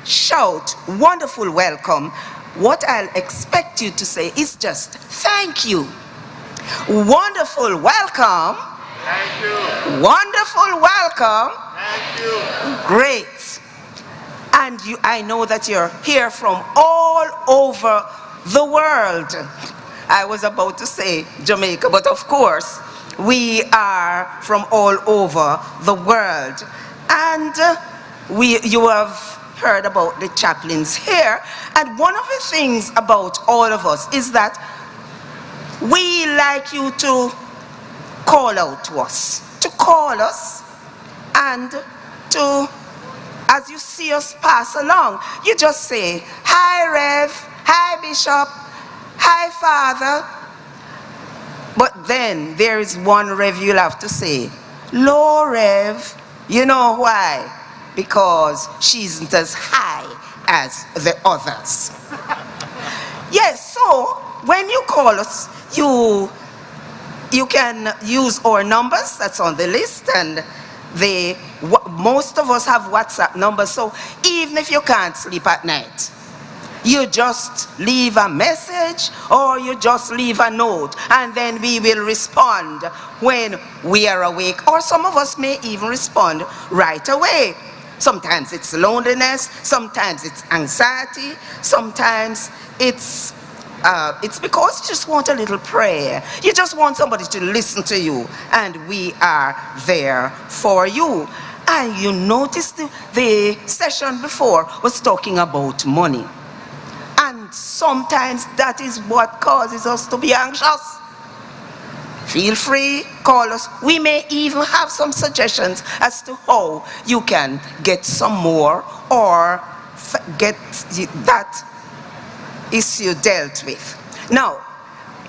shout wonderful welcome, what I'll expect you to say is just thank you. Wonderful welcome. Thank you. Wonderful welcome. Thank you. Great. And I know that you're here from all over the world. I was about to say Jamaica, but of course, we are from all over the world. And you have heard about the chaplains here. And one of the things about all of us is that we like you to call out to us, and to, as you see us pass along, you just say, hi Rev, hi Bishop, hi Father. But then there is one Rev you'll have to say, low Rev. You know why? Because she isn't as high as the others. Yes, so when you call us, you can use our numbers that's on the list, and most of us have WhatsApp numbers, so even if you can't sleep at night, you just leave a message or you just leave a note, and then we will respond when we are awake, or some of us may even respond right away. Sometimes it's loneliness, sometimes it's anxiety, sometimes it's because you just want a little prayer. You just want somebody to listen to you, and we are there for you. And you noticed the session before was talking about money. And sometimes that is what causes us to be anxious. Feel free, call us. We may even have some suggestions as to how you can get some more or get that issue dealt with. Now,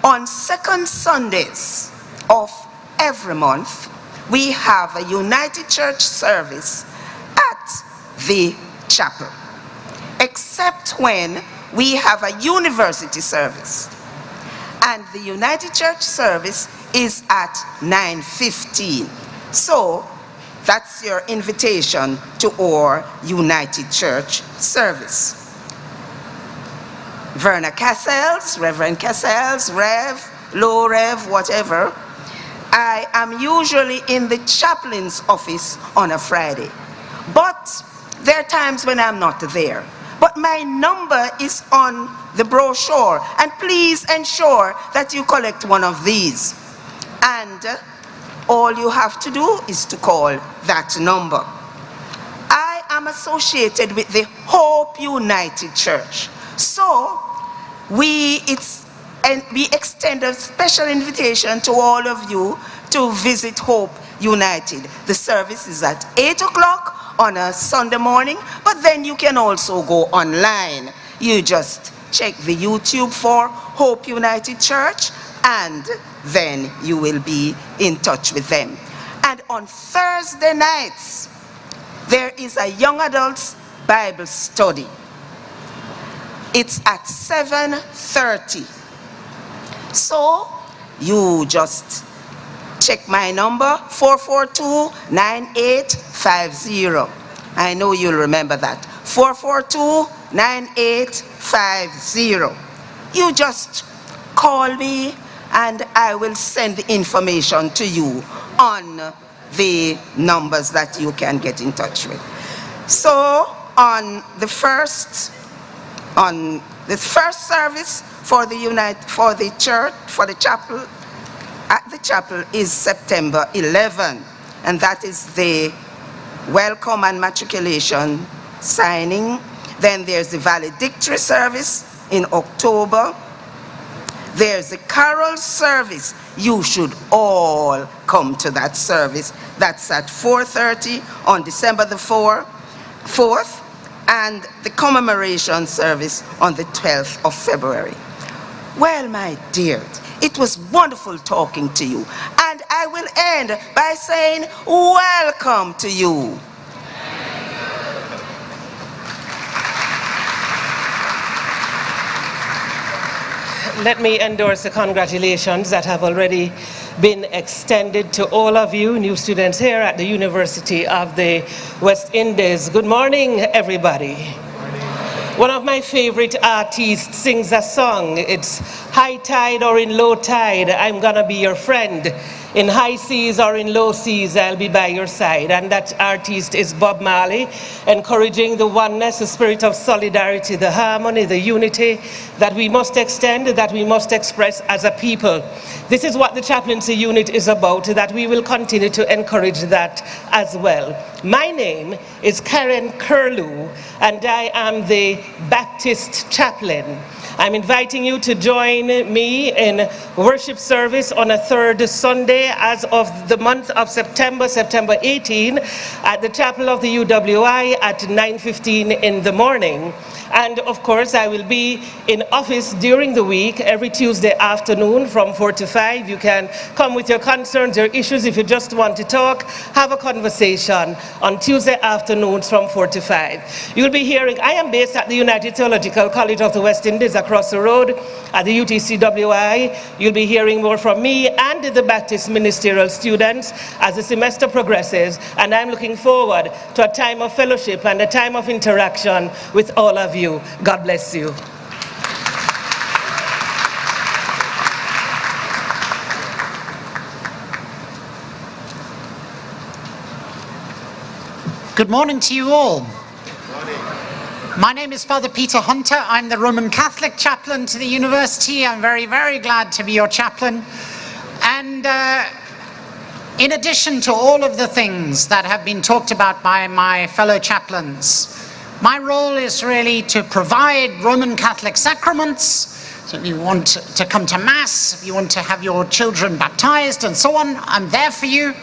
on second Sundays of every month, we have a United Church service at the chapel, except when we have a university service. And the United Church service is at 9:15. So that's your invitation to our United Church service. Verna Cassels, Reverend Cassels, Rev, Low Rev, whatever. I am usually in the chaplain's office on a Friday, but there are times when I'm not there. But my number is on the brochure, and please ensure that you collect one of these. And all you have to do is to call that number. I am associated with the Hope United Church. So we extend a special invitation to all of you to visit Hope United. The service is at 8 o'clock on a Sunday morning, but then you can also go online. You just check the YouTube for Hope United Church, and then you will be in touch with them. And on Thursday nights, there is a young adults Bible study. It's at 7:30. So you just check my number, 442-9850. I know you'll remember that. 442-9850. You just call me and I will send the information to you on the numbers that you can get in touch with. So on the first service for the chapel at the chapel is September 11, and that is the welcome and matriculation signing. Then there's the valedictory service in October. There's a carol service. You should all come to that service. That's at 4:30 on December the 4th, and the commemoration service on the 12th of February. Well, my dear, it was wonderful talking to you, and I will end by saying welcome to you. Let me endorse the congratulations that have already been extended to all of you, new students here at the University of the West Indies. Good morning, everybody. One of my favorite artists sings a song. It's high tide or in low tide, I'm gonna be your friend. In high seas or in low seas, I'll be by your side. And that artist is Bob Marley, encouraging the oneness, the spirit of solidarity, the harmony, the unity that we must extend, that we must express as a people. This is what the chaplaincy unit is about, that we will continue to encourage that as well. My name is Karen Curlew, and I am the Baptist chaplain. I'm inviting you to join me in worship service on a third Sunday as of the month of September 18, at the chapel of the UWI at 9:15 in the morning. And of course, I will be in office during the week, every Tuesday afternoon from 4 to 5. You can come with your concerns, your issues. If you just want to talk, have a conversation on Tuesday afternoons from 4 to 5. You'll be hearing, I am based at the United Theological College of the West Indies across the road at the UTCWI. You'll be hearing more from me and the Baptist ministerial students as the semester progresses. And I'm looking forward to a time of fellowship and a time of interaction with all of you. God bless you. Good morning to you all. My name is Father Peter Hunter. I'm the Roman Catholic chaplain to the university. I'm very, very glad to be your chaplain. And in addition to all of the things that have been talked about by my fellow chaplains, my role is really to provide Roman Catholic sacraments. So if you want to come to Mass, if you want to have your children baptized and so on, I'm there for you.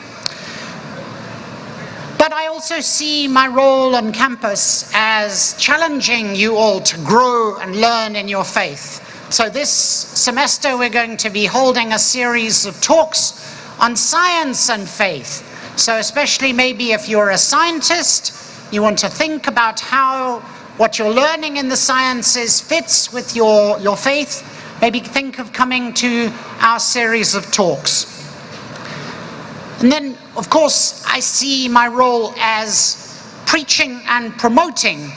But I also see my role on campus as challenging you all to grow and learn in your faith. So this semester we're going to be holding a series of talks on science and faith. So especially maybe if you're a scientist, you want to think about how what you're learning in the sciences fits with your faith, maybe think of coming to our series of talks. And then, of course, I see my role as preaching and promoting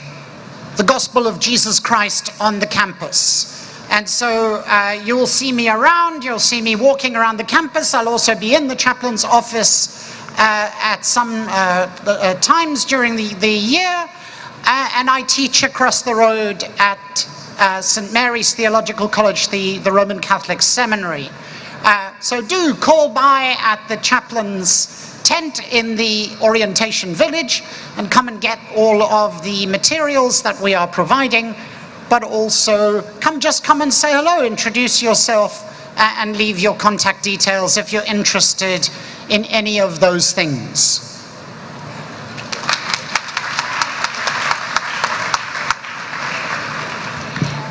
the gospel of Jesus Christ on the campus. And so you will see me around, you'll see me walking around the campus. I'll also be in the chaplain's office at some times during the year, and I teach across the road at St. Mary's Theological College, the Roman Catholic Seminary. So do call by at the chaplain's tent in the orientation village and come and get all of the materials that we are providing, but also just come and say hello, introduce yourself, and leave your contact details if you're interested in any of those things.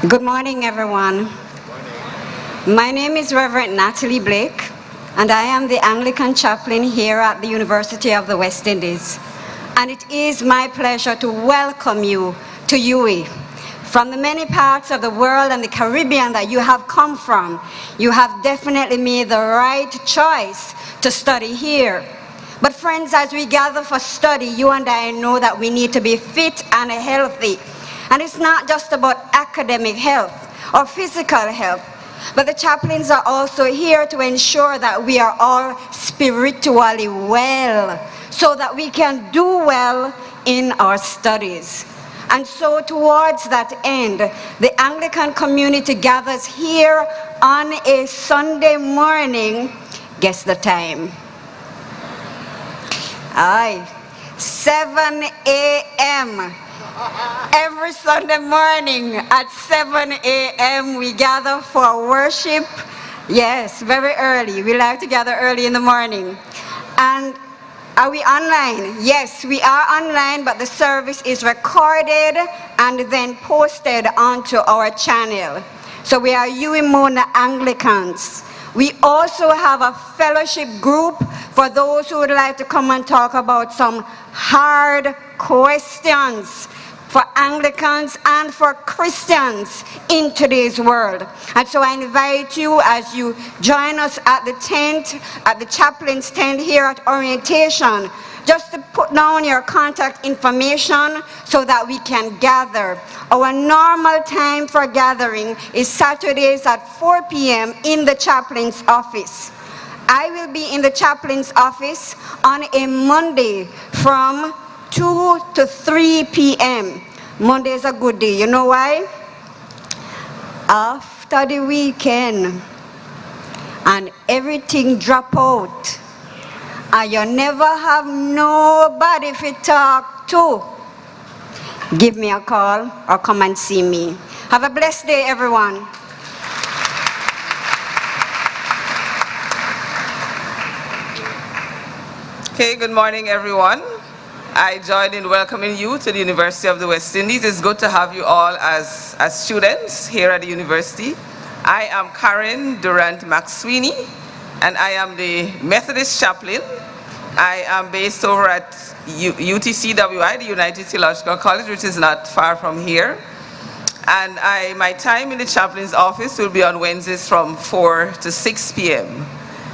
Good morning, everyone. My name is Reverend Natalie Blake, and I am the Anglican chaplain here at the University of the West Indies. And it is my pleasure to welcome you to UWI from the many parts of the world and the Caribbean that you have come from, you have definitely made the right choice to study here. But friends, as we gather for study, you and I know that we need to be fit and healthy. And it's not just about academic health or physical health, but the chaplains are also here to ensure that we are all spiritually well, so that we can do well in our studies. And so towards that end, the Anglican community gathers here on a Sunday morning. Guess the time? Aye, 7 a.m. Every Sunday morning at 7 a.m. we gather for worship. Yes, very early. We like to gather early in the morning. And are we online? Yes, we are online, but the service is recorded and then posted onto our channel. So we are Mona Anglicans. We also have a fellowship group for those who would like to come and talk about some hard questions for Anglicans and for Christians in today's world. And so I invite you, as you join us at the tent, at the chaplain's tent here at orientation, just to put down your contact information so that we can gather. Our normal time for gathering is Saturdays at 4 p.m. in the chaplain's office. I will be in the chaplain's office on a Monday from 2 to 3 p.m. Monday is a good day. You know why? After the weekend and everything drop out, and you never have nobody to talk to, give me a call or come and see me. Have a blessed day, everyone. Okay, good morning, everyone. I join in welcoming you to the University of the West Indies. It's good to have you all as students here at the university. I am Karen Durant-McSweeney, and I am the Methodist chaplain. I am based over at UTCWI, the United Theological College, which is not far from here. And my time in the chaplain's office will be on Wednesdays from 4 to 6 p.m.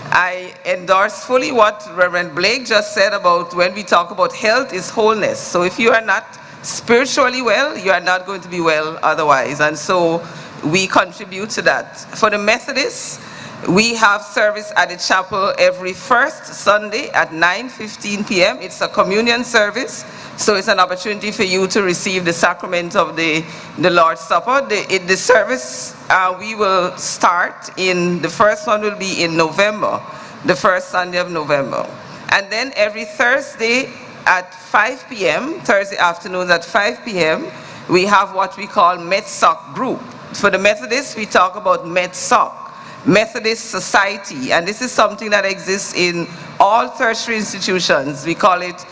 I endorse fully what Reverend Blake just said about when we talk about health is wholeness. So if you are not spiritually well, you are not going to be well otherwise. And so we contribute to that. For the Methodists, we have service at the chapel every first Sunday at 9:15 p.m. It's a communion service, so it's an opportunity for you to receive the sacrament of the Lord's Supper. The service we will start in, the first one will be in November, the first Sunday of November. And then every Thursday at 5 p.m., Thursday afternoons at 5 p.m., we have what we call MetSoc group. For the Methodists, we talk about MetSoc, Methodist Society, and this is something that exists in all tertiary institutions. We call it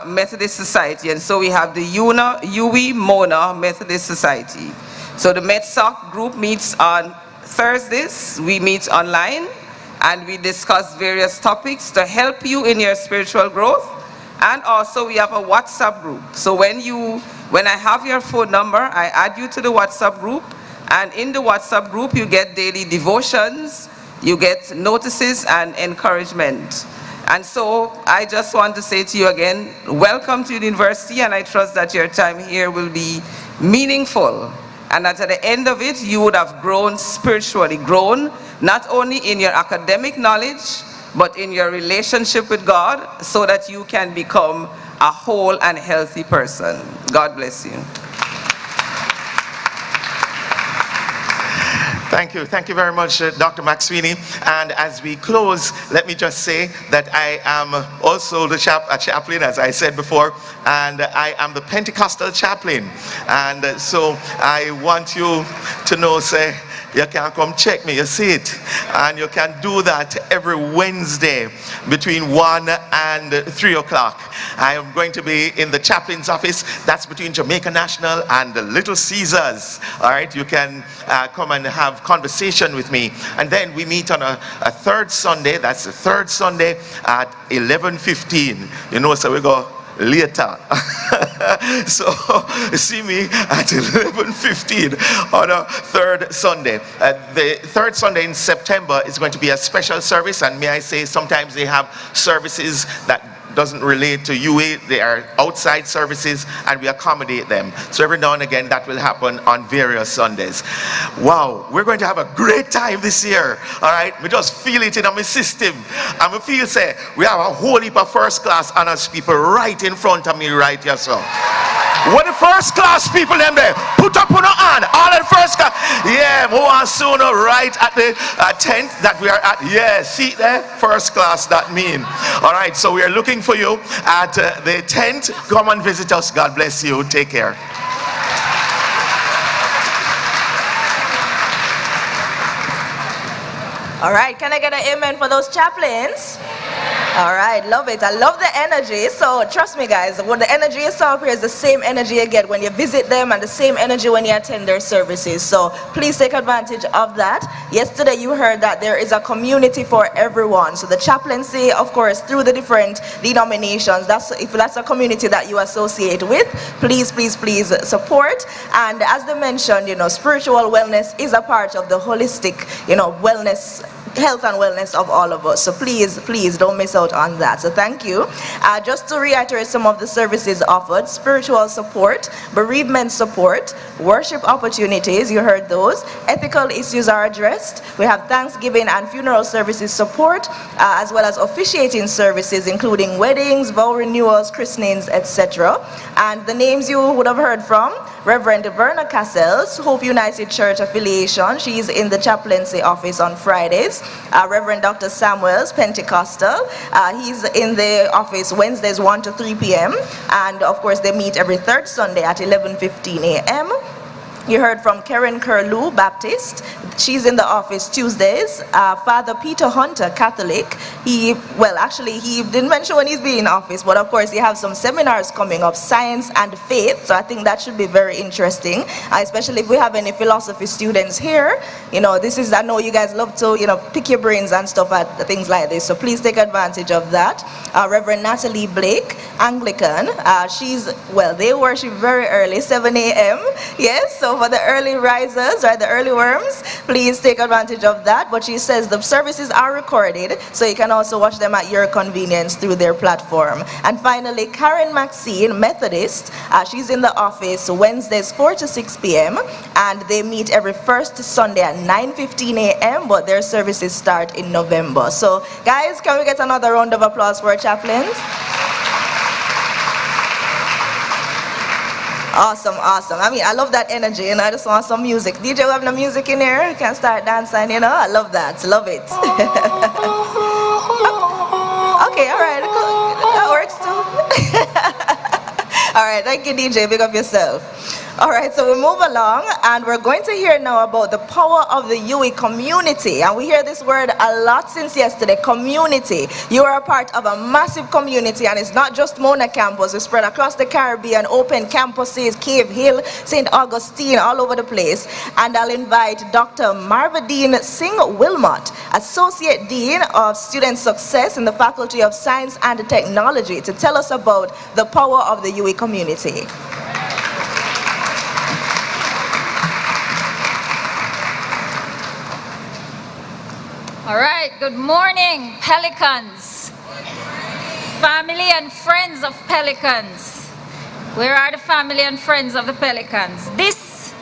Methodist Society, and so we have the Mona Methodist Society. So the MetSoc group meets on Thursdays. We meet online, and we discuss various topics to help you in your spiritual growth. And also we have a WhatsApp group. So when I have your phone number, I add you to the WhatsApp group. And in the WhatsApp group, you get daily devotions, you get notices and encouragement. And so I just want to say to you again, welcome to the university, and I trust that your time here will be meaningful. And that at the end of it, you would have grown spiritually, grown not only in your academic knowledge, but in your relationship with God, so that you can become a whole and healthy person. God bless you. Thank you very much, Dr. McSweeney. And as we close, let me just say that I am also a chaplain, as I said before, and I am the Pentecostal chaplain. And so I want you to know, say, you can come check me, you see it. And you can do that every Wednesday between 1 and 3 o'clock. I am going to be in the chaplain's office. That's between Jamaica National and the Little Caesars. All right, you can come and have conversation with me. And then we meet on a third Sunday. That's the third Sunday at 11:15. You know, so we go later. So see me at 11:15 on a third Sunday. The third Sunday in September is going to be a special service, and may I say, sometimes they have services that doesn't relate to UA. They are outside services and we accommodate them. So every now and again that will happen on various Sundays. Wow, we're going to have a great time this year. All right, we just feel it in my system. And we feel say we have a whole heap of first class honors people right in front of me right here. So what the first class people them there? Put up on the hand. All of the first class. Yeah, more sooner right at the tent that we are at. Yeah, see there? First class, that mean. All right, so we are looking for you at the tent. Come and visit us. God bless you. Take care. All right, can I get an amen for those chaplains? All right, love it. I love the energy. So trust me, guys, what the energy you saw up here is the same energy you get when you visit them and the same energy when you attend their services. So please take advantage of that. Yesterday you heard that there is a community for everyone. So the chaplaincy, of course, through the different denominations, if that's a community that you associate with, please, please, please support. And as they mentioned, spiritual wellness is a part of the holistic, wellness, health and wellness of all of us. So please, please don't miss out on that. So thank you. Just to reiterate some of the services offered: spiritual support, bereavement support, worship opportunities, you heard those, ethical issues are addressed. We have Thanksgiving and funeral services support, as well as officiating services, including weddings, vow renewals, christenings, etc. And the names you would have heard from: Reverend Verna Cassels, Hope United Church affiliation. She's in the chaplaincy office on Fridays. Reverend Dr. Samuels, Pentecostal. He's in the office Wednesdays 1 to 3 p.m. And of course, they meet every third Sunday at 11:15 a.m. You heard from Karen Curlew, Baptist. She's in the office Tuesdays. Father Peter Hunter, Catholic. He didn't mention when he's being in office, but of course he has some seminars coming up, science and faith. So I think that should be very interesting, especially if we have any philosophy students here. I know you guys love to, pick your brains and stuff at things like this. So please take advantage of that. Reverend Natalie Blake, Anglican. They worship very early, 7 a.m. Yes, so for the early risers, right, the early worms, please take advantage of that. But she says the services are recorded, so you can also watch them at your convenience through their platform. And finally, Karen Maxine, Methodist. She's in the office Wednesdays 4 to 6 p.m. and they meet every first Sunday at 9:15 a.m. but their services start in November. So guys, can we get another round of applause for our chaplains? Awesome, awesome. I love that energy, I just want some music. DJ, we have no music in here? You can start dancing, I love that, love it. Okay, all right, cool. That works too. All right, thank you, DJ, big up yourself. All right, so we move along, and we're going to hear now about the power of the UE community. And we hear this word a lot since yesterday, community. You are a part of a massive community, and it's not just Mona campus. It's spread across the Caribbean, open campuses, Cave Hill, St. Augustine, all over the place. And I'll invite Dr. Marvadine Singh Wilmot, Associate Dean of Student Success in the Faculty of Science and Technology, to tell us about the power of the UE community. All right, good morning, Pelicans. Family and friends of Pelicans. Where are the family and friends of the Pelicans? This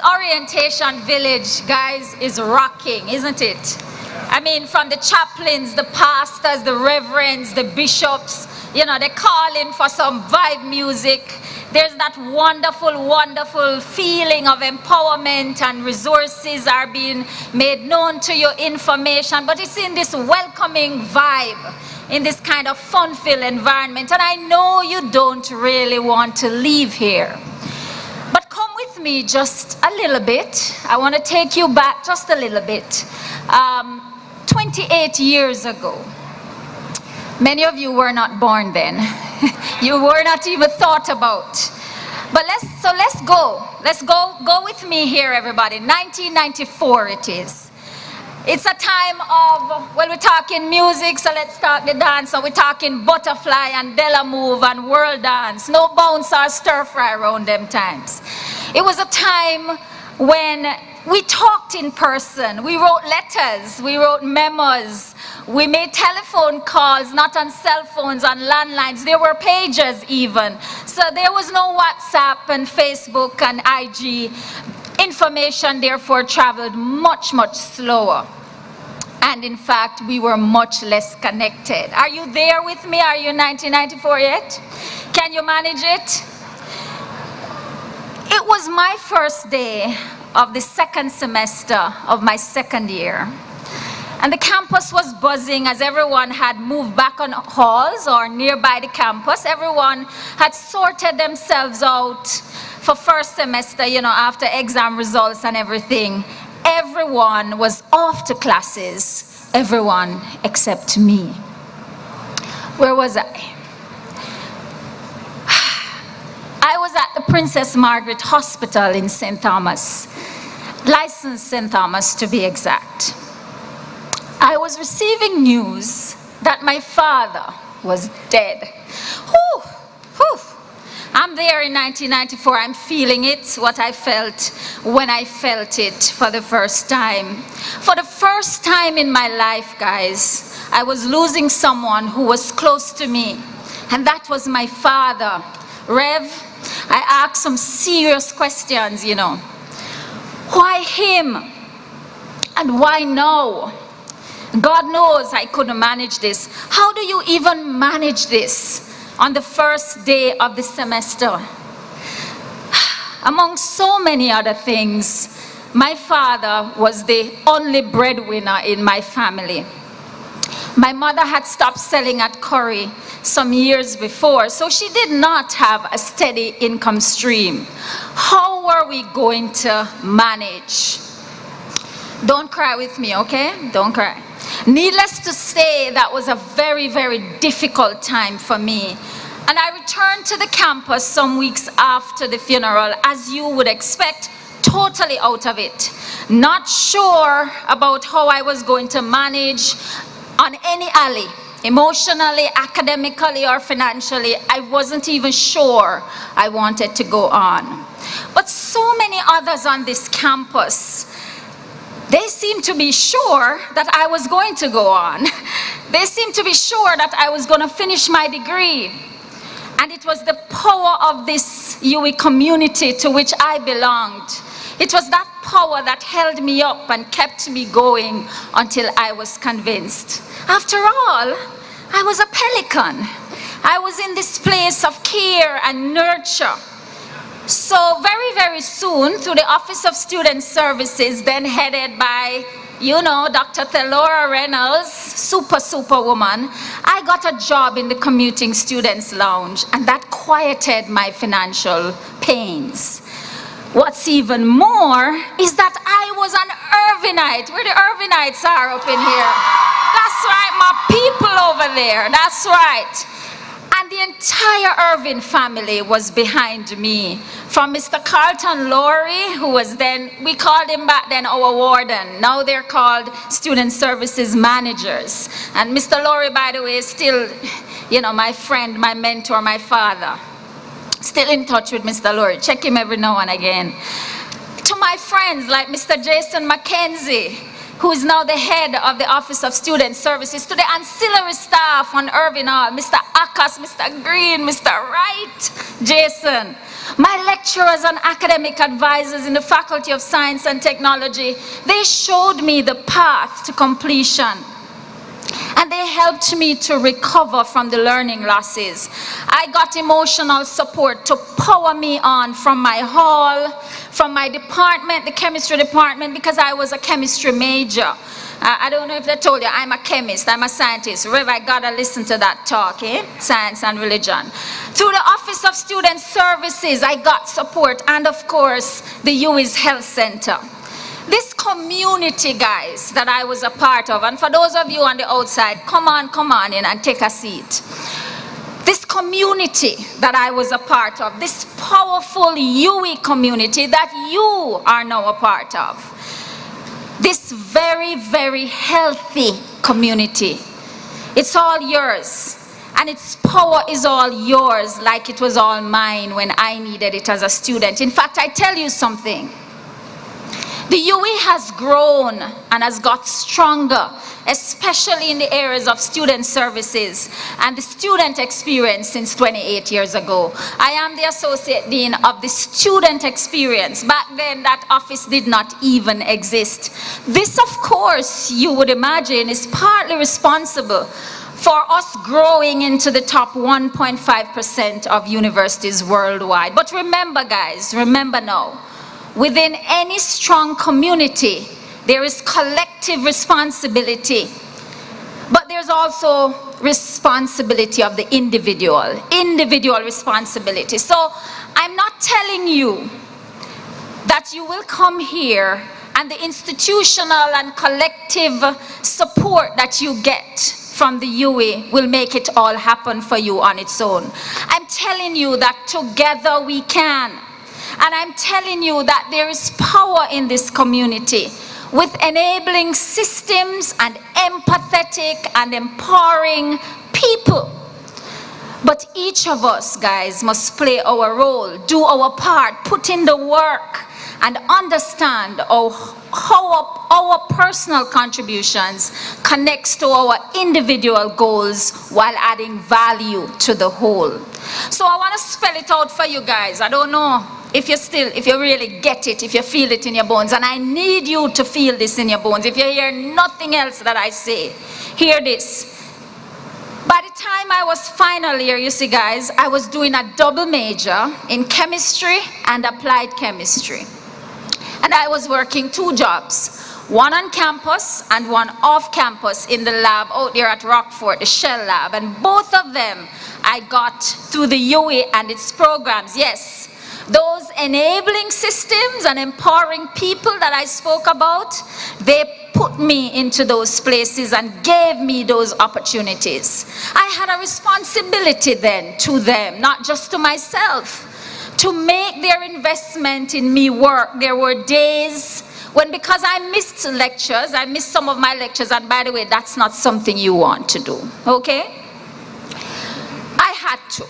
orientation village, guys, is rocking, isn't it? From the chaplains, the pastors, the reverends, the bishops, they call in for some vibe music. There's that wonderful, wonderful feeling of empowerment, and resources are being made known to you, information, but it's in this welcoming vibe, in this kind of fun-filled environment. And I know you don't really want to leave here. But come with me just a little bit. I want to take you back just a little bit. 28 years ago. Many of you were not born then. You were not even thought about. But let's go. Let's go with me here, everybody. 1994 it is. It's a time of, well, we're talking music, so let's talk the dance. So we're talking butterfly and Della move and world dance. No bounce or stir fry around them times. It was a time when we talked in person. We wrote letters, we wrote memos, we made telephone calls, not on cell phones, on landlines. There were pages even. So there was no WhatsApp and Facebook and IG. Information therefore traveled much, much slower. And in fact, we were much less connected. Are you there with me? Are you in 1994 yet? Can you manage it? It was my first day of the second semester of my second year. And the campus was buzzing as everyone had moved back on halls or nearby the campus. Everyone had sorted themselves out for first semester, you know, after exam results and everything. Everyone was off to classes, everyone except me. Where was I? I was at the Princess Margaret Hospital in St. Thomas, licensed St. Thomas to be exact. I was receiving news that my father was dead. Whew, whew. I'm there in 1994, I'm feeling it, what I felt when I felt it for the first time. For the first time in my life, guys, I was losing someone who was close to me, and that was my father. Rev, I asked some serious questions, you know. Why him? And why now? God knows I couldn't manage this. How do you even manage this on the first day of the semester? Among so many other things, my father was the only breadwinner in my family. My mother had stopped selling at Curry some years before, so she did not have a steady income stream. How were we going to manage? Don't cry with me, okay? Don't cry. Needless to say, that was a very, very difficult time for me. And I returned to the campus some weeks after the funeral, as you would expect, totally out of it. Not sure about how I was going to manage on any alley, emotionally, academically, or financially. I wasn't even sure I wanted to go on. But so many others on this campus, they seemed to be sure that I was going to go on. They seemed to be sure that I was going to finish my degree. And it was the power of this UE community to which I belonged. It was that power that held me up and kept me going until I was convinced. After all, I was a pelican. I was in this place of care and nurture. So very, very soon, through the Office of Student Services, then headed by, you know, Dr. Thelora Reynolds, super woman, I got a job in the Commuting Students Lounge, and that quieted my financial pains. What's even more is that I was an Irvinite. Where the Irvinites are up in here. That's right, my people over there, that's right. And the entire Irvin family was behind me. From Mr. Carlton Laurie, who was then, we called him back then our warden. Now they're called Student Services Managers. And Mr. Laurie, by the way, is still, you know, my friend, my mentor, my father. Still in touch with Mr. Laurie. Check him every now and again. To my friends like Mr. Jason McKenzie, who is now the head of the Office of Student Services, to the ancillary staff on Irvin Hall, Mr. Akas, Mr. Green, Mr. Wright, Jason. My lecturers and academic advisors in the Faculty of Science and Technology, they showed me the path to completion. And they helped me to recover from the learning losses. I got emotional support to power me on from my hall, from my department, the chemistry department, because I was a chemistry major. I don't know if they told you, I'm a chemist, I'm a scientist. Rev, I gotta listen to that talk, eh? Science and religion. Through the Office of Student Services, I got support, and of course, the UWI's Health Center. This community, guys, that I was a part of, and for those of you on the outside, come on in and take a seat. This community that I was a part of, this powerful UE community that you are now a part of, this very, very healthy community. It's all yours. And its power is all yours, like it was all mine when I needed it as a student. In fact, I tell you something. The UE has grown and has got stronger, especially in the areas of student services and the student experience since 28 years ago. I am the Associate Dean of the Student Experience. Back then, that office did not even exist. This, of course, you would imagine, is partly responsible for us growing into the top 1.5% of universities worldwide. But remember, guys, remember now, within any strong community, there is collective responsibility, but there's also responsibility of the individual responsibility. So I'm not telling you that you will come here and the institutional and collective support that you get from the UE will make it all happen for you on its own. I'm telling you that together we can. And I'm telling you that there is power in this community with enabling systems and empathetic and empowering people. But each of us, guys, must play our role, do our part, put in the work, and understand how our personal contributions connects to our individual goals while adding value to the whole. So I want to spell it out for you guys. I don't know if you really get it, if you feel it in your bones, and I need you to feel this in your bones. If you hear nothing else that I say, hear this. By the time I was final year, you see guys, I was doing a double major in chemistry and applied chemistry. And I was working 2 jobs, one on campus and one off campus in the lab out there at Rockford, the Shell lab. And both of them I got through the UE and its programs. Yes, those enabling systems and empowering people that I spoke about, they put me into those places and gave me those opportunities. I had a responsibility then to them, not just to myself, to make their investment in me work. There were days when, because I missed lectures, I missed some of my lectures, and by the way, that's not something you want to do, okay? I had to.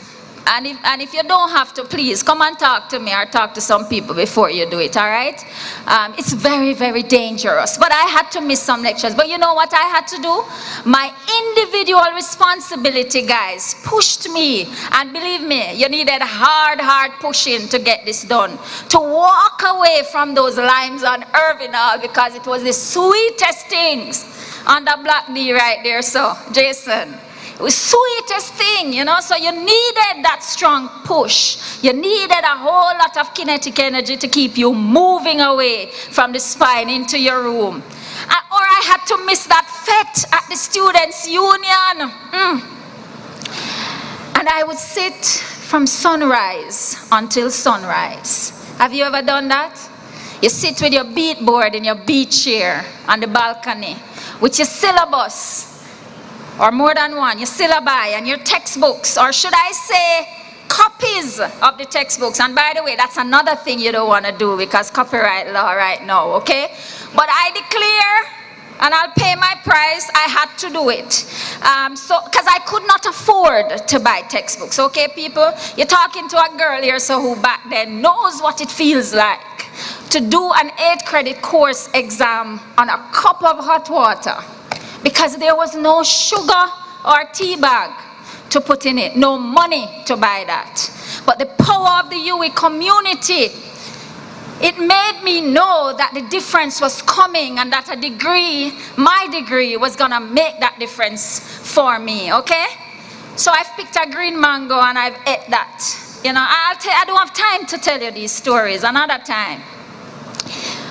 And if you don't have to, please come and talk to me or talk to some people before you do it, all right? It's very, very dangerous. But I had to miss some lectures. But you know what I had to do? My individual responsibility, guys, pushed me. And believe me, you needed hard pushing to get this done. To walk away from those limes on Irving Hall, because it was the sweetest things on the Black D right there, so Jason. It was sweetest thing, you know, so you needed that strong push. You needed a whole lot of kinetic energy to keep you moving away from the spine into your room. Or I had to miss that fete at the Students' Union. And I would sit from sunrise until sunrise. Have you ever done that? You sit with your beat board in your beat chair on the balcony with your syllabus, or more than one, your syllabi and your textbooks, or should I say copies of the textbooks. And by the way, that's another thing you don't want to do because copyright law right now, okay? But I declare, and I'll pay my price, I had to do it. Because I could not afford to buy textbooks, okay, people? You're talking to a girl here so who back then knows what it feels like to do an 8-credit course exam on a cup of hot water, because there was no sugar or tea bag to put in it, no money to buy that. But the power of the UE community, it made me know that the difference was coming and that a degree, my degree, was gonna make that difference for me, okay? So I've picked a green mango and I've ate that. You know, I don't have time to tell you these stories another time.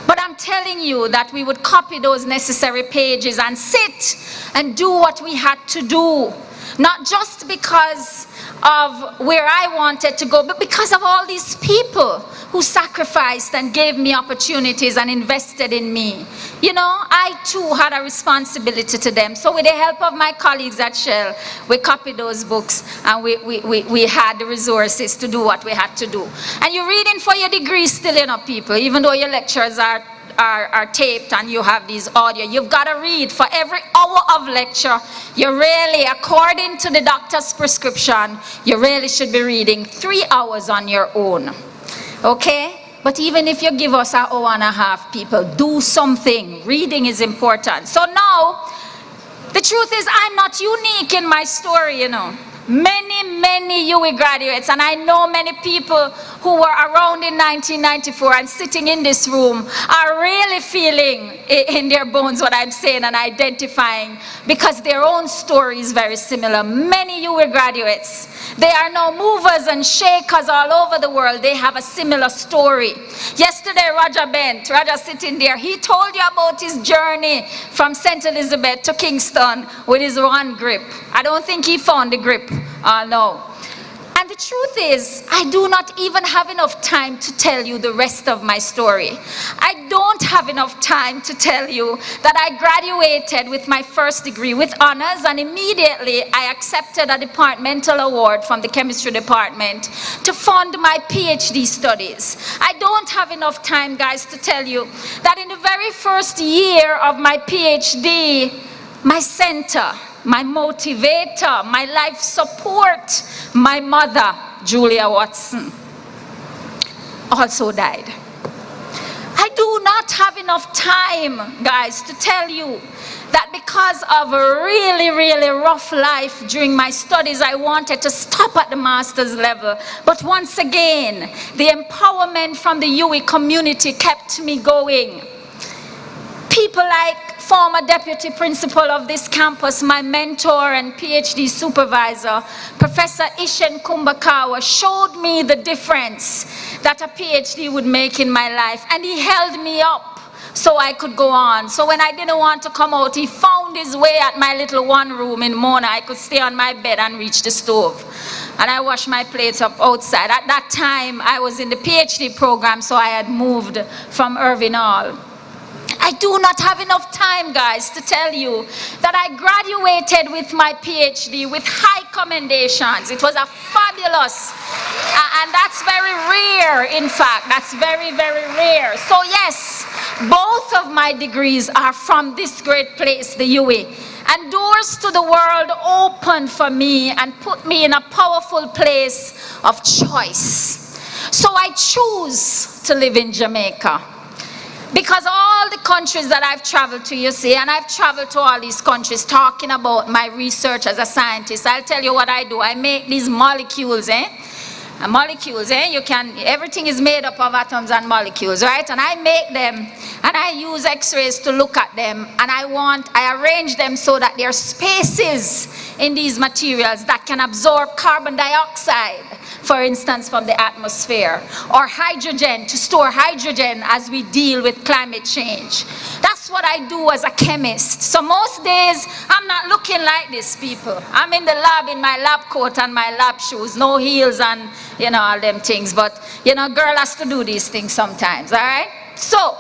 But I'm telling you that we would copy those necessary pages and sit and do what we had to do. Not just because of where I wanted to go, but because of all these people who sacrificed and gave me opportunities and invested in me. You know, I too had a responsibility to them. So with the help of my colleagues at Shell, we copied those books and we had the resources to do what we had to do. And you're reading for your degree still, you know, people, even though your lecturers are are taped and you have these audio. You've got to read for every hour of lecture. You really, according to the doctor's prescription, you really should be reading 3 hours on your own. Okay? But even if you give us an hour and a half, people, do something. Reading is important. So now, the truth is I'm not unique in my story, you know. Many UWI graduates, and I know many people who were around in 1994 and sitting in this room are really feeling in their bones what I'm saying and identifying, because their own story is very similar. Many UWI graduates, they are now movers and shakers all over the world. They have a similar story. Yesterday, Roger sitting there, he told you about his journey from St. Elizabeth to Kingston with his one grip. I don't think he found the grip. No. And the truth is, I do not even have enough time to tell you the rest of my story. I don't have enough time to tell you that I graduated with my first degree with honors, and immediately I accepted a departmental award from the chemistry department to fund my PhD studies. I don't have enough time, guys, to tell you that in the very first year of my PhD, my center, my motivator, my life support, my mother, Julia Watson, also died. I do not have enough time, guys, to tell you that because of a really rough life during my studies, I wanted to stop at the master's level. But once again, the empowerment from the UWI community kept me going. People like former deputy principal of this campus, my mentor and PhD supervisor, Professor Ishen Kumbakawa, showed me the difference that a PhD would make in my life, and he held me up so I could go on. So when I didn't want to come out, he found his way at my little one room in Mona. I could stay on my bed and reach the stove. And I washed my plates up outside. At that time, I was in the PhD program, so I had moved from Irving Hall. I do not have enough time, guys, to tell you that I graduated with my PhD with high commendations. It was a fabulous, and that's very rare, in fact. That's very rare. So yes, both of my degrees are from this great place, the UWI. And doors to the world opened for me and put me in a powerful place of choice. So I choose to live in Jamaica. Because all the countries that I've traveled to, you see, and I've traveled to all these countries talking about my research as a scientist, I'll tell you what I do. I make these molecules, everything is made up of atoms and molecules, right? And I make them, and I use X-rays to look at them, and I arrange them so that there are spaces in these materials that can absorb carbon dioxide, for instance, from the atmosphere, or hydrogen, to store hydrogen as we deal with climate change. That's what I do as a chemist. So most days, I'm not looking like this, people. I'm in the lab in my lab coat and my lab shoes, no heels and, you know, all them things. But, you know, girl has to do these things sometimes, all right? So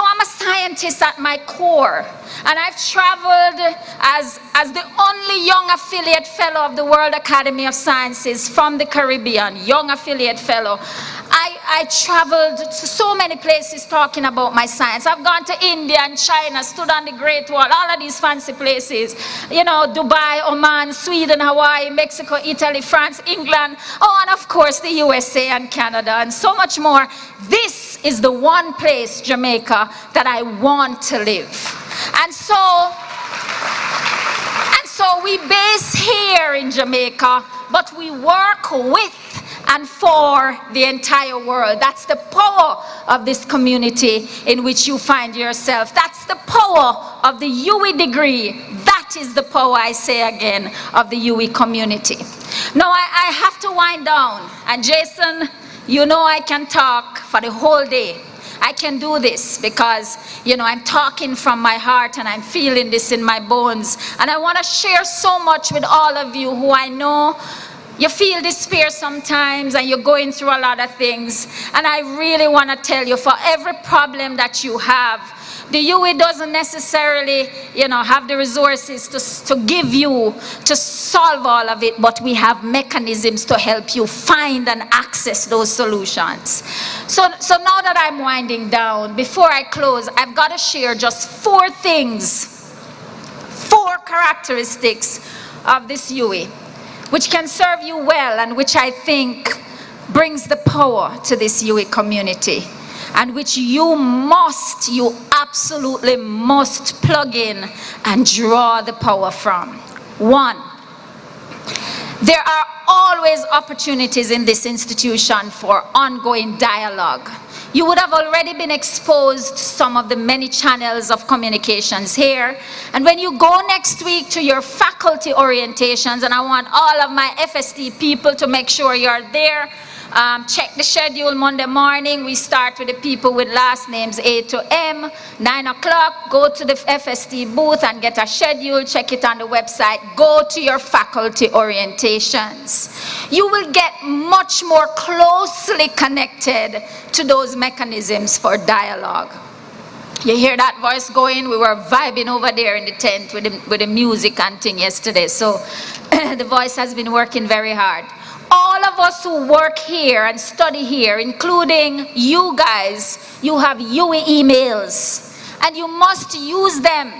I'm a scientist at my core, and I've traveled as the only young affiliate fellow of the World Academy of Sciences from the Caribbean, young affiliate fellow. I traveled to so many places talking about my science. I've gone to India and China, stood on the Great Wall, all of these fancy places. You know, Dubai, Oman, Sweden, Hawaii, Mexico, Italy, France, England, oh, and of course the USA and Canada, and so much more. This is the one place, Jamaica, that I want to live. And so we base here in Jamaica, but we work with and for the entire world. That's the power of this community in which you find yourself. That's the power of the UWI degree. That is the power, I say again, of the UWI community. Now I have to wind down, and Jason, you know I can talk for the whole day. I can do this because, you know, I'm talking from my heart and I'm feeling this in my bones. And I want to share so much with all of you who I know You feel despair sometimes and you're going through a lot of things. And I really want to tell you, for every problem that you have, the UE doesn't necessarily, have the resources to give you, to solve all of it, but we have mechanisms to help you find and access those solutions. So now that I'm winding down, before I close, I've got to share just 4 things, 4 characteristics of this UE, which can serve you well and which I think brings the power to this UE community, and which you absolutely must plug in and draw the power from. 1, there are always opportunities in this institution for ongoing dialogue. You would have already been exposed to some of the many channels of communications here. And when you go next week to your faculty orientations, and I want all of my FST people to make sure you're there, check the schedule Monday morning. We start with the people with last names A to M. 9 o'clock, go to the FST booth and get a schedule. Check it on the website. Go to your faculty orientations. You will get much more closely connected to those mechanisms for dialogue. You hear that voice going? We were vibing over there in the tent with the music and thing yesterday. So the voice has been working very hard. All of us who work here and study here, including you guys, you have UE emails, and you must use them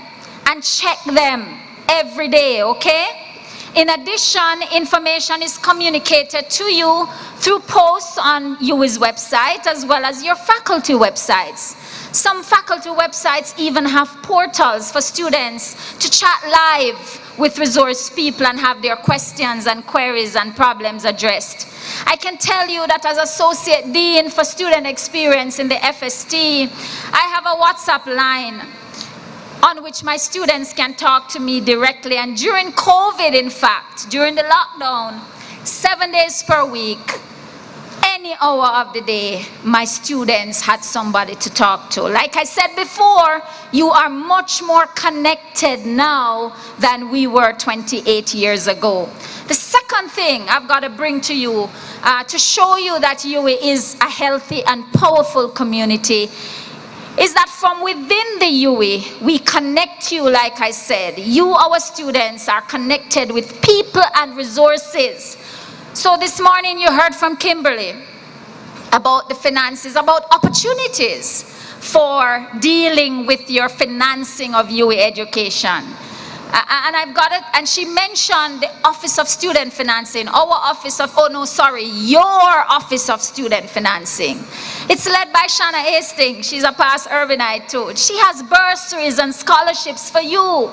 and check them every day, okay? In addition, information is communicated to you through posts on UWI's website as well as your faculty websites. Some faculty websites even have portals for students to chat live with resource people and have their questions and queries and problems addressed. I can tell you that as Associate Dean for Student Experience in the FST, I have a WhatsApp line on which my students can talk to me directly. And during COVID, in fact, during the lockdown, 7 days per week, any hour of the day, my students had somebody to talk to. Like I said before, you are much more connected now than we were 28 years ago. The second thing I've got to bring to you to show you that UE is a healthy and powerful community is that from within the UE, we connect you, like I said. You, our students, are connected with people and resources. So this morning you heard from Kimberly about the finances, about opportunities for dealing with your financing of UE education. And I've got it, and she mentioned the Office of Student Financing, your Office of Student Financing. It's led by Shanna Hastings. She's a past Urbanite too. She has bursaries and scholarships for you.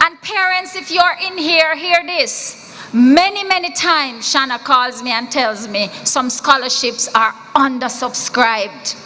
And parents, if you're in here, hear this. Many, many times Shanna calls me and tells me some scholarships are undersubscribed.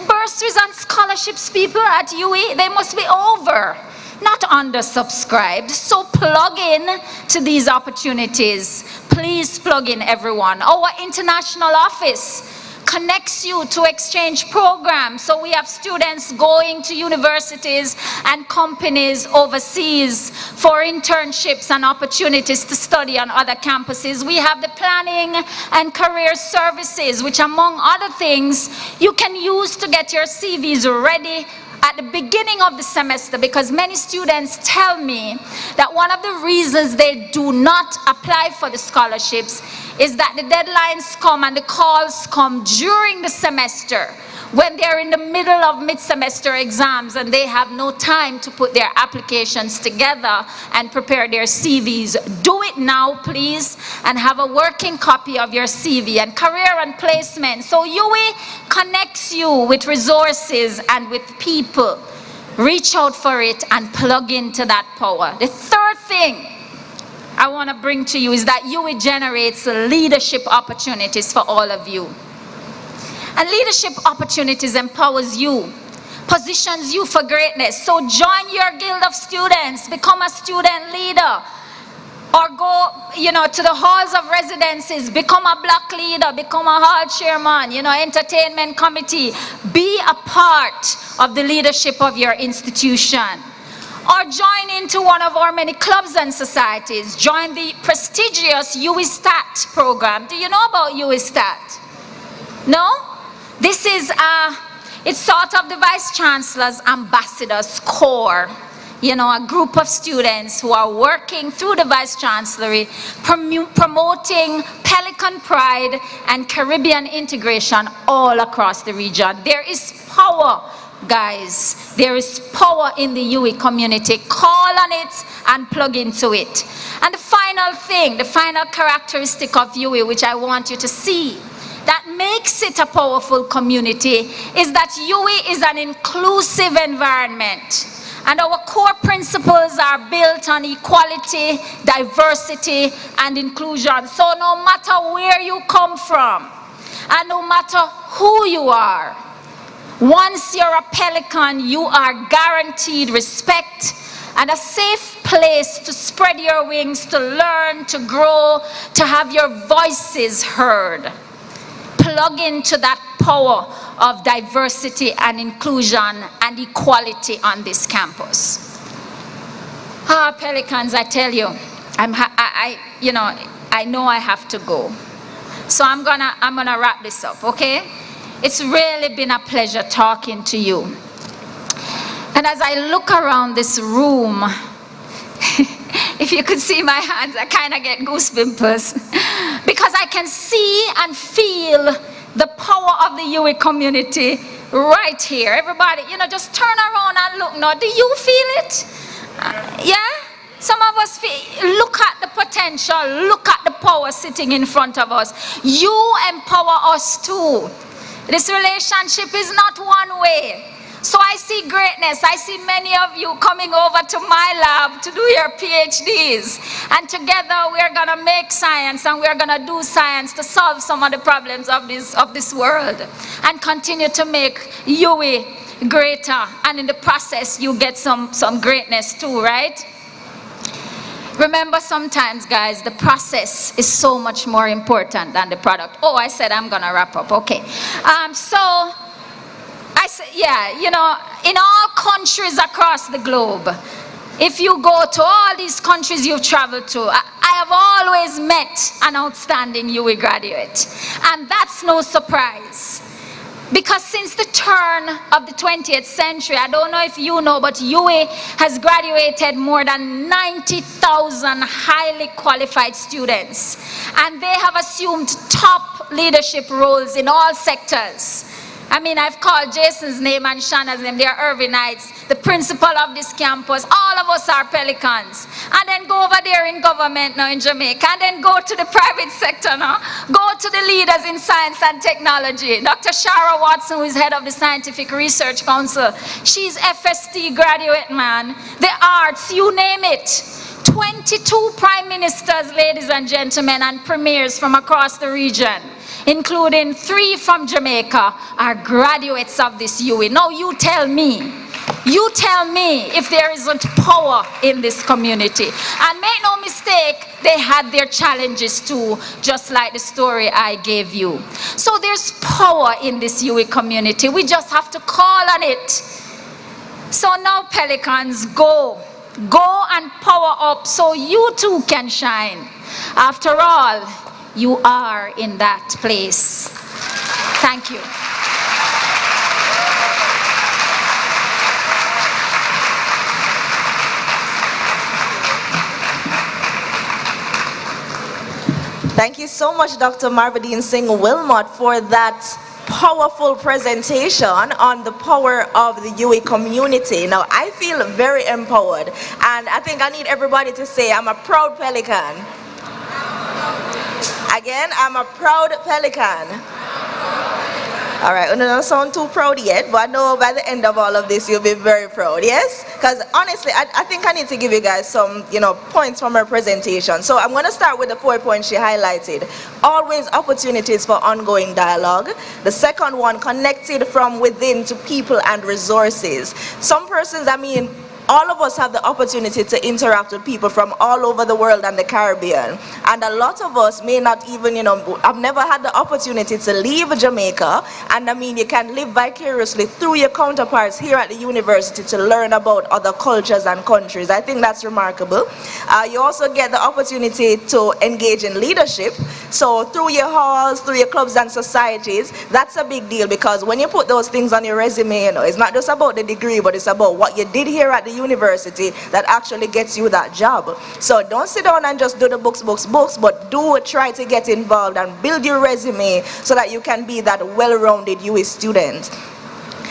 Bursaries and scholarships, people at UE, they must be over, not undersubscribed. So plug in to these opportunities. Please plug in, everyone. Our international office connects you to exchange programs. So we have students going to universities and companies overseas for internships and opportunities to study on other campuses. We have the planning and career services, which among other things, you can use to get your CVs ready at the beginning of the semester, because many students tell me that one of the reasons they do not apply for the scholarships is that the deadlines come and the calls come during the semester when they're in the middle of mid-semester exams and they have no time to put their applications together and prepare their CVs. Do it now, please, and have a working copy of your CV and career and placement. So UE connects you with resources and with people. Reach out for it and plug into that power. The third thing I want to bring to you is that UE generates leadership opportunities for all of you. And leadership opportunities empowers you, positions you for greatness. So join your guild of students, become a student leader, or go, to the halls of residences, become a block leader, become a hall chairman, entertainment committee. Be a part of the leadership of your institution. or join into one of our many clubs and societies. Join the prestigious UWI-STAT program. Do you know about UWI-STAT? No? This is it's sort of the Vice Chancellor's Ambassadors Corps. You know, a group of students who are working through the Vice Chancellery, promoting Pelican pride and Caribbean integration all across the region. There is power, guys. There is power in the UWI community. Call on it and plug into it. And the final thing, the final characteristic of UWI, which I want you to see, that makes it a powerful community, is that UWI is an inclusive environment. And our core principles are built on equality, diversity, and inclusion. So no matter where you come from, and no matter who you are, once you're a Pelican, you are guaranteed respect and a safe place to spread your wings, to learn, to grow, to have your voices heard. Plug into that power of diversity and inclusion and equality on this campus. Pelicans, I tell you, I know I have to go. So I'm gonna wrap this up, okay? It's really been a pleasure talking to you. And as I look around this room, if you could see my hands, I kind of get goosebumps because I can see and feel the power of the UWI community right here. Everybody, just turn around and look now. Do you feel it? Yeah? Some of us look at the potential, look at the power sitting in front of us. You empower us too. This relationship is not one way. So I see greatness. I see many of you coming over to my lab to do your PhDs. And together we are going to make science, and we are going to do science to solve some of the problems of this world. And continue to make UWI greater. And in the process, you get some greatness too, right? Remember, sometimes, guys, the process is so much more important than the product. Oh, I said I'm going to wrap up. Okay. In all countries across the globe, if you go to all these countries you've traveled to, I have always met an outstanding UWI graduate. And that's no surprise. Because since the turn of the 20th century, I don't know if you know, but UWI has graduated more than 90,000 highly qualified students. And they have assumed top leadership roles in all sectors. I mean, I've called Jason's name and Shanna's name. They are Irvinites, the principal of this campus. All of us are Pelicans. And then go over there in government now in Jamaica. And then go to the private sector now. Go to the leaders in science and technology. Dr. Shara Watson, who is head of the Scientific Research Council. She's FST graduate, man. The arts, you name it. 22 prime ministers, ladies and gentlemen, and premiers from across the region, including 3 from Jamaica, are graduates of this UWI. Now you tell me if there isn't power in this community. And make no mistake, they had their challenges too, just like the story I gave you. So there's power in this UWI community. We just have to call on it. So now, Pelicans, go and power up so you too can shine. After all, you are in that place. Thank you. Thank you so much, Dr. Marvadine Singh Wilmot, for that powerful presentation on the power of the UWI community. Now, I feel very empowered, and I think I need everybody to say, I'm a proud Pelican. Again, I'm a proud Pelican. All right, I don't sound too proud yet, but I know by the end of all of this, you'll be very proud, yes? Because honestly, I think I need to give you guys some, points from her presentation. So I'm going to start with the 4 points she highlighted. Always opportunities for ongoing dialogue. The second one, connected from within to people and resources. Some persons, all of us have the opportunity to interact with people from all over the world and the Caribbean. And a lot of us may not even, have never had the opportunity to leave Jamaica. And I mean, you can live vicariously through your counterparts here at the university to learn about other cultures and countries. I think that's remarkable. You also get the opportunity to engage in leadership. So through your halls, through your clubs and societies, that's a big deal, because when you put those things on your resume, it's not just about the degree, but it's about what you did here at the university that actually gets you that job. So don't sit down and just do the books, but do try to get involved and build your resume so that you can be that well-rounded UE student.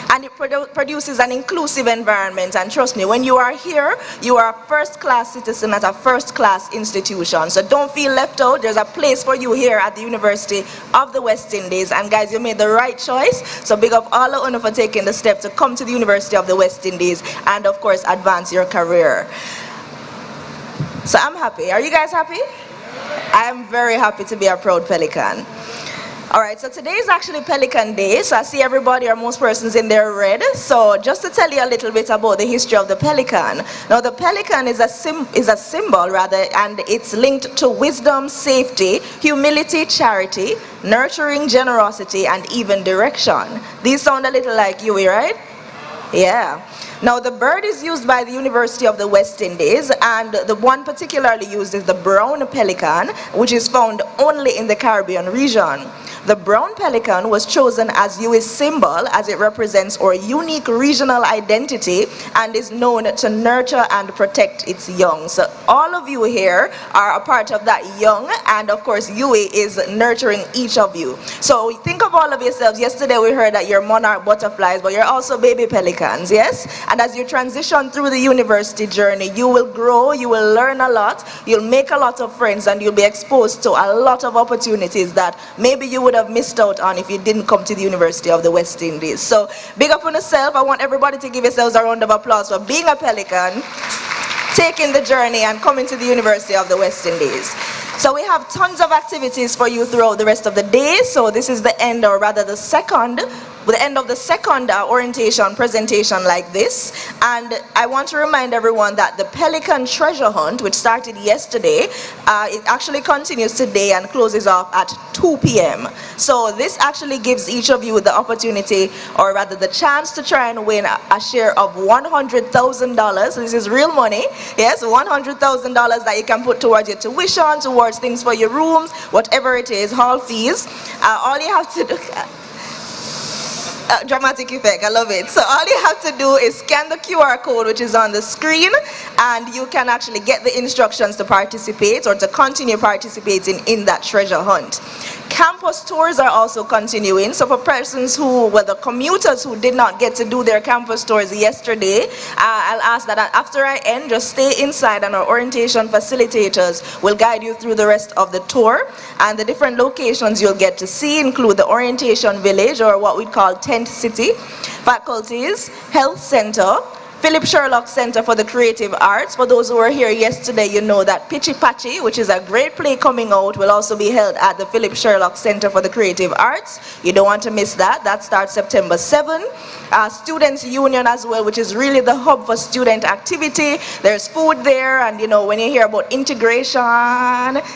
And it produces an inclusive environment, and trust me, when you are here, you are a first-class citizen at a first-class institution. So don't feel left out. There's a place for you here at the University of the West Indies, and guys, you made the right choice. So big up all of you for taking the step to come to the University of the West Indies and of course advance your career. So I'm happy. Are you guys happy? I'm very happy to be a proud Pelican. All right, so today is actually Pelican Day, so I see everybody or most persons in there red. So just to tell you a little bit about the history of the pelican. Now the pelican is a symbol rather, and it's linked to wisdom, safety, humility, charity, nurturing, generosity, and even direction. These sound a little like Yui, right? Yeah. Now the bird is used by the University of the West Indies, and the one particularly used is the brown pelican, which is found only in the Caribbean region. The brown pelican was chosen as UWI's symbol as it represents our unique regional identity and is known to nurture and protect its young. So all of you here are a part of that young, and of course UWI is nurturing each of you. So think of all of yourselves. Yesterday we heard that you're monarch butterflies, but you're also baby pelicans, yes? And as you transition through the university journey, you will grow, you will learn a lot, you'll make a lot of friends, and you'll be exposed to a lot of opportunities that maybe you would have missed out on if you didn't come to the University of the West Indies. So big up on yourself. I want everybody to give yourselves a round of applause for being a pelican, taking the journey, and coming to the University of the West Indies. So we have tons of activities for you throughout the rest of the day. So this is the end, or rather the end of the second orientation presentation like this. And I want to remind everyone that the Pelican Treasure Hunt, which started yesterday, it actually continues today and closes off at 2 p.m. So this actually gives each of you the opportunity, or rather the chance, to try and win a share of $100,000. So this is real money. Yes, $100,000 that you can put towards your tuition, towards things for your rooms, whatever it is, hall fees. All you have to do... dramatic effect, I love it. So all you have to do is scan the QR code which is on the screen, and you can actually get the instructions to participate or to continue participating in that treasure hunt. Campus tours are also continuing. So for persons who were the commuters who did not get to do their campus tours yesterday, I'll ask that after I end, just stay inside and our orientation facilitators will guide you through the rest of the tour. And the different locations you'll get to see include the orientation village, or what we call Tent City, faculties, health center, Philip Sherlock Center for the Creative Arts. For those who were here yesterday, you know that Pitchy Patchy, which is a great play coming out, will also be held at the Philip Sherlock Center for the Creative Arts. You don't want to miss that. That starts September 7. Students Union as well, which is really the hub for student activity. There's food there, and you know, when you hear about integration,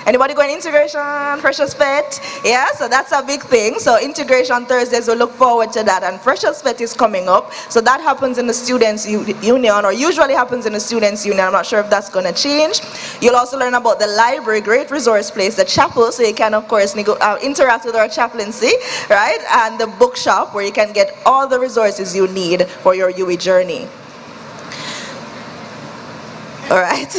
anybody going integration, Freshers Fete? Yeah, so that's a big thing. So integration Thursdays, we look forward to that, and Freshers Fete is coming up. So that happens in the Students Union, or usually happens in the Students Union. I'm not sure if that's going to change. You'll also learn about the library, great resource place, the chapel, so you can of course interact with our chaplaincy, right? And the bookshop, where you can get all the resources you need for your UE journey. All right.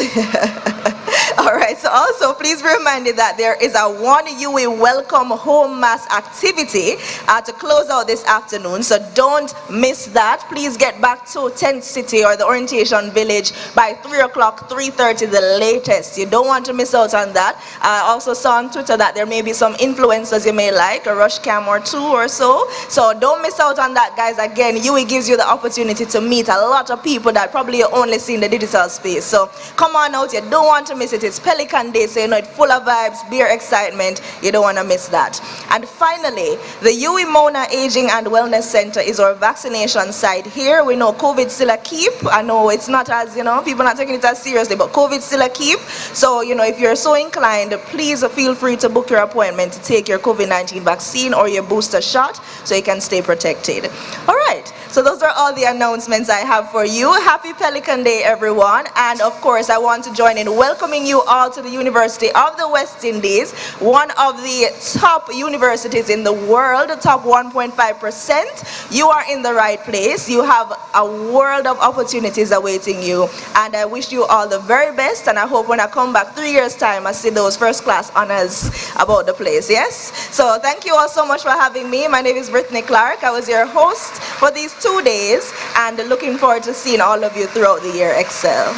All right, so also please be reminded that there is a one UE Welcome Home Mass activity to close out this afternoon, so don't miss that. Please get back to Tent City or the Orientation Village by 3 o'clock, 3:30 the latest. You don't want to miss out on that. I also saw on Twitter that there may be some influencers you may like, a rush cam or two or so. So don't miss out on that, guys. Again, UE gives you the opportunity to meet a lot of people that probably you only see in the digital space. So come on out, you don't want to miss it. It's Pelican Pelican Day, so you know it's full of vibes, beer excitement. You don't want to miss that. And finally, the UE Mona Aging and Wellness Center is our vaccination site here. We know COVID still a keep. I know it's not as, you know, people are not taking it as seriously, but COVID still a keep. So, you know, if you're so inclined, please feel free to book your appointment to take your COVID-19 vaccine or your booster shot so you can stay protected. All right, so those are all the announcements I have for you. Happy Pelican Day, everyone. And of course, I want to join in welcoming you all to the University of the West Indies, one of the top universities in the world, the top 1.5%. You are in the right place. You have a world of opportunities awaiting you. And I wish you all the very best. And I hope when I come back 3 years' time, I see those first class honors about the place, yes? So thank you all so much for having me. My name is Brittany Clark. I was your host for these 2 days and looking forward to seeing all of you throughout the year. Excel.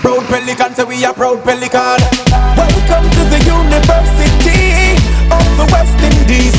Proud Pelican, so we are proud Pelican. Welcome to the University of the West Indies.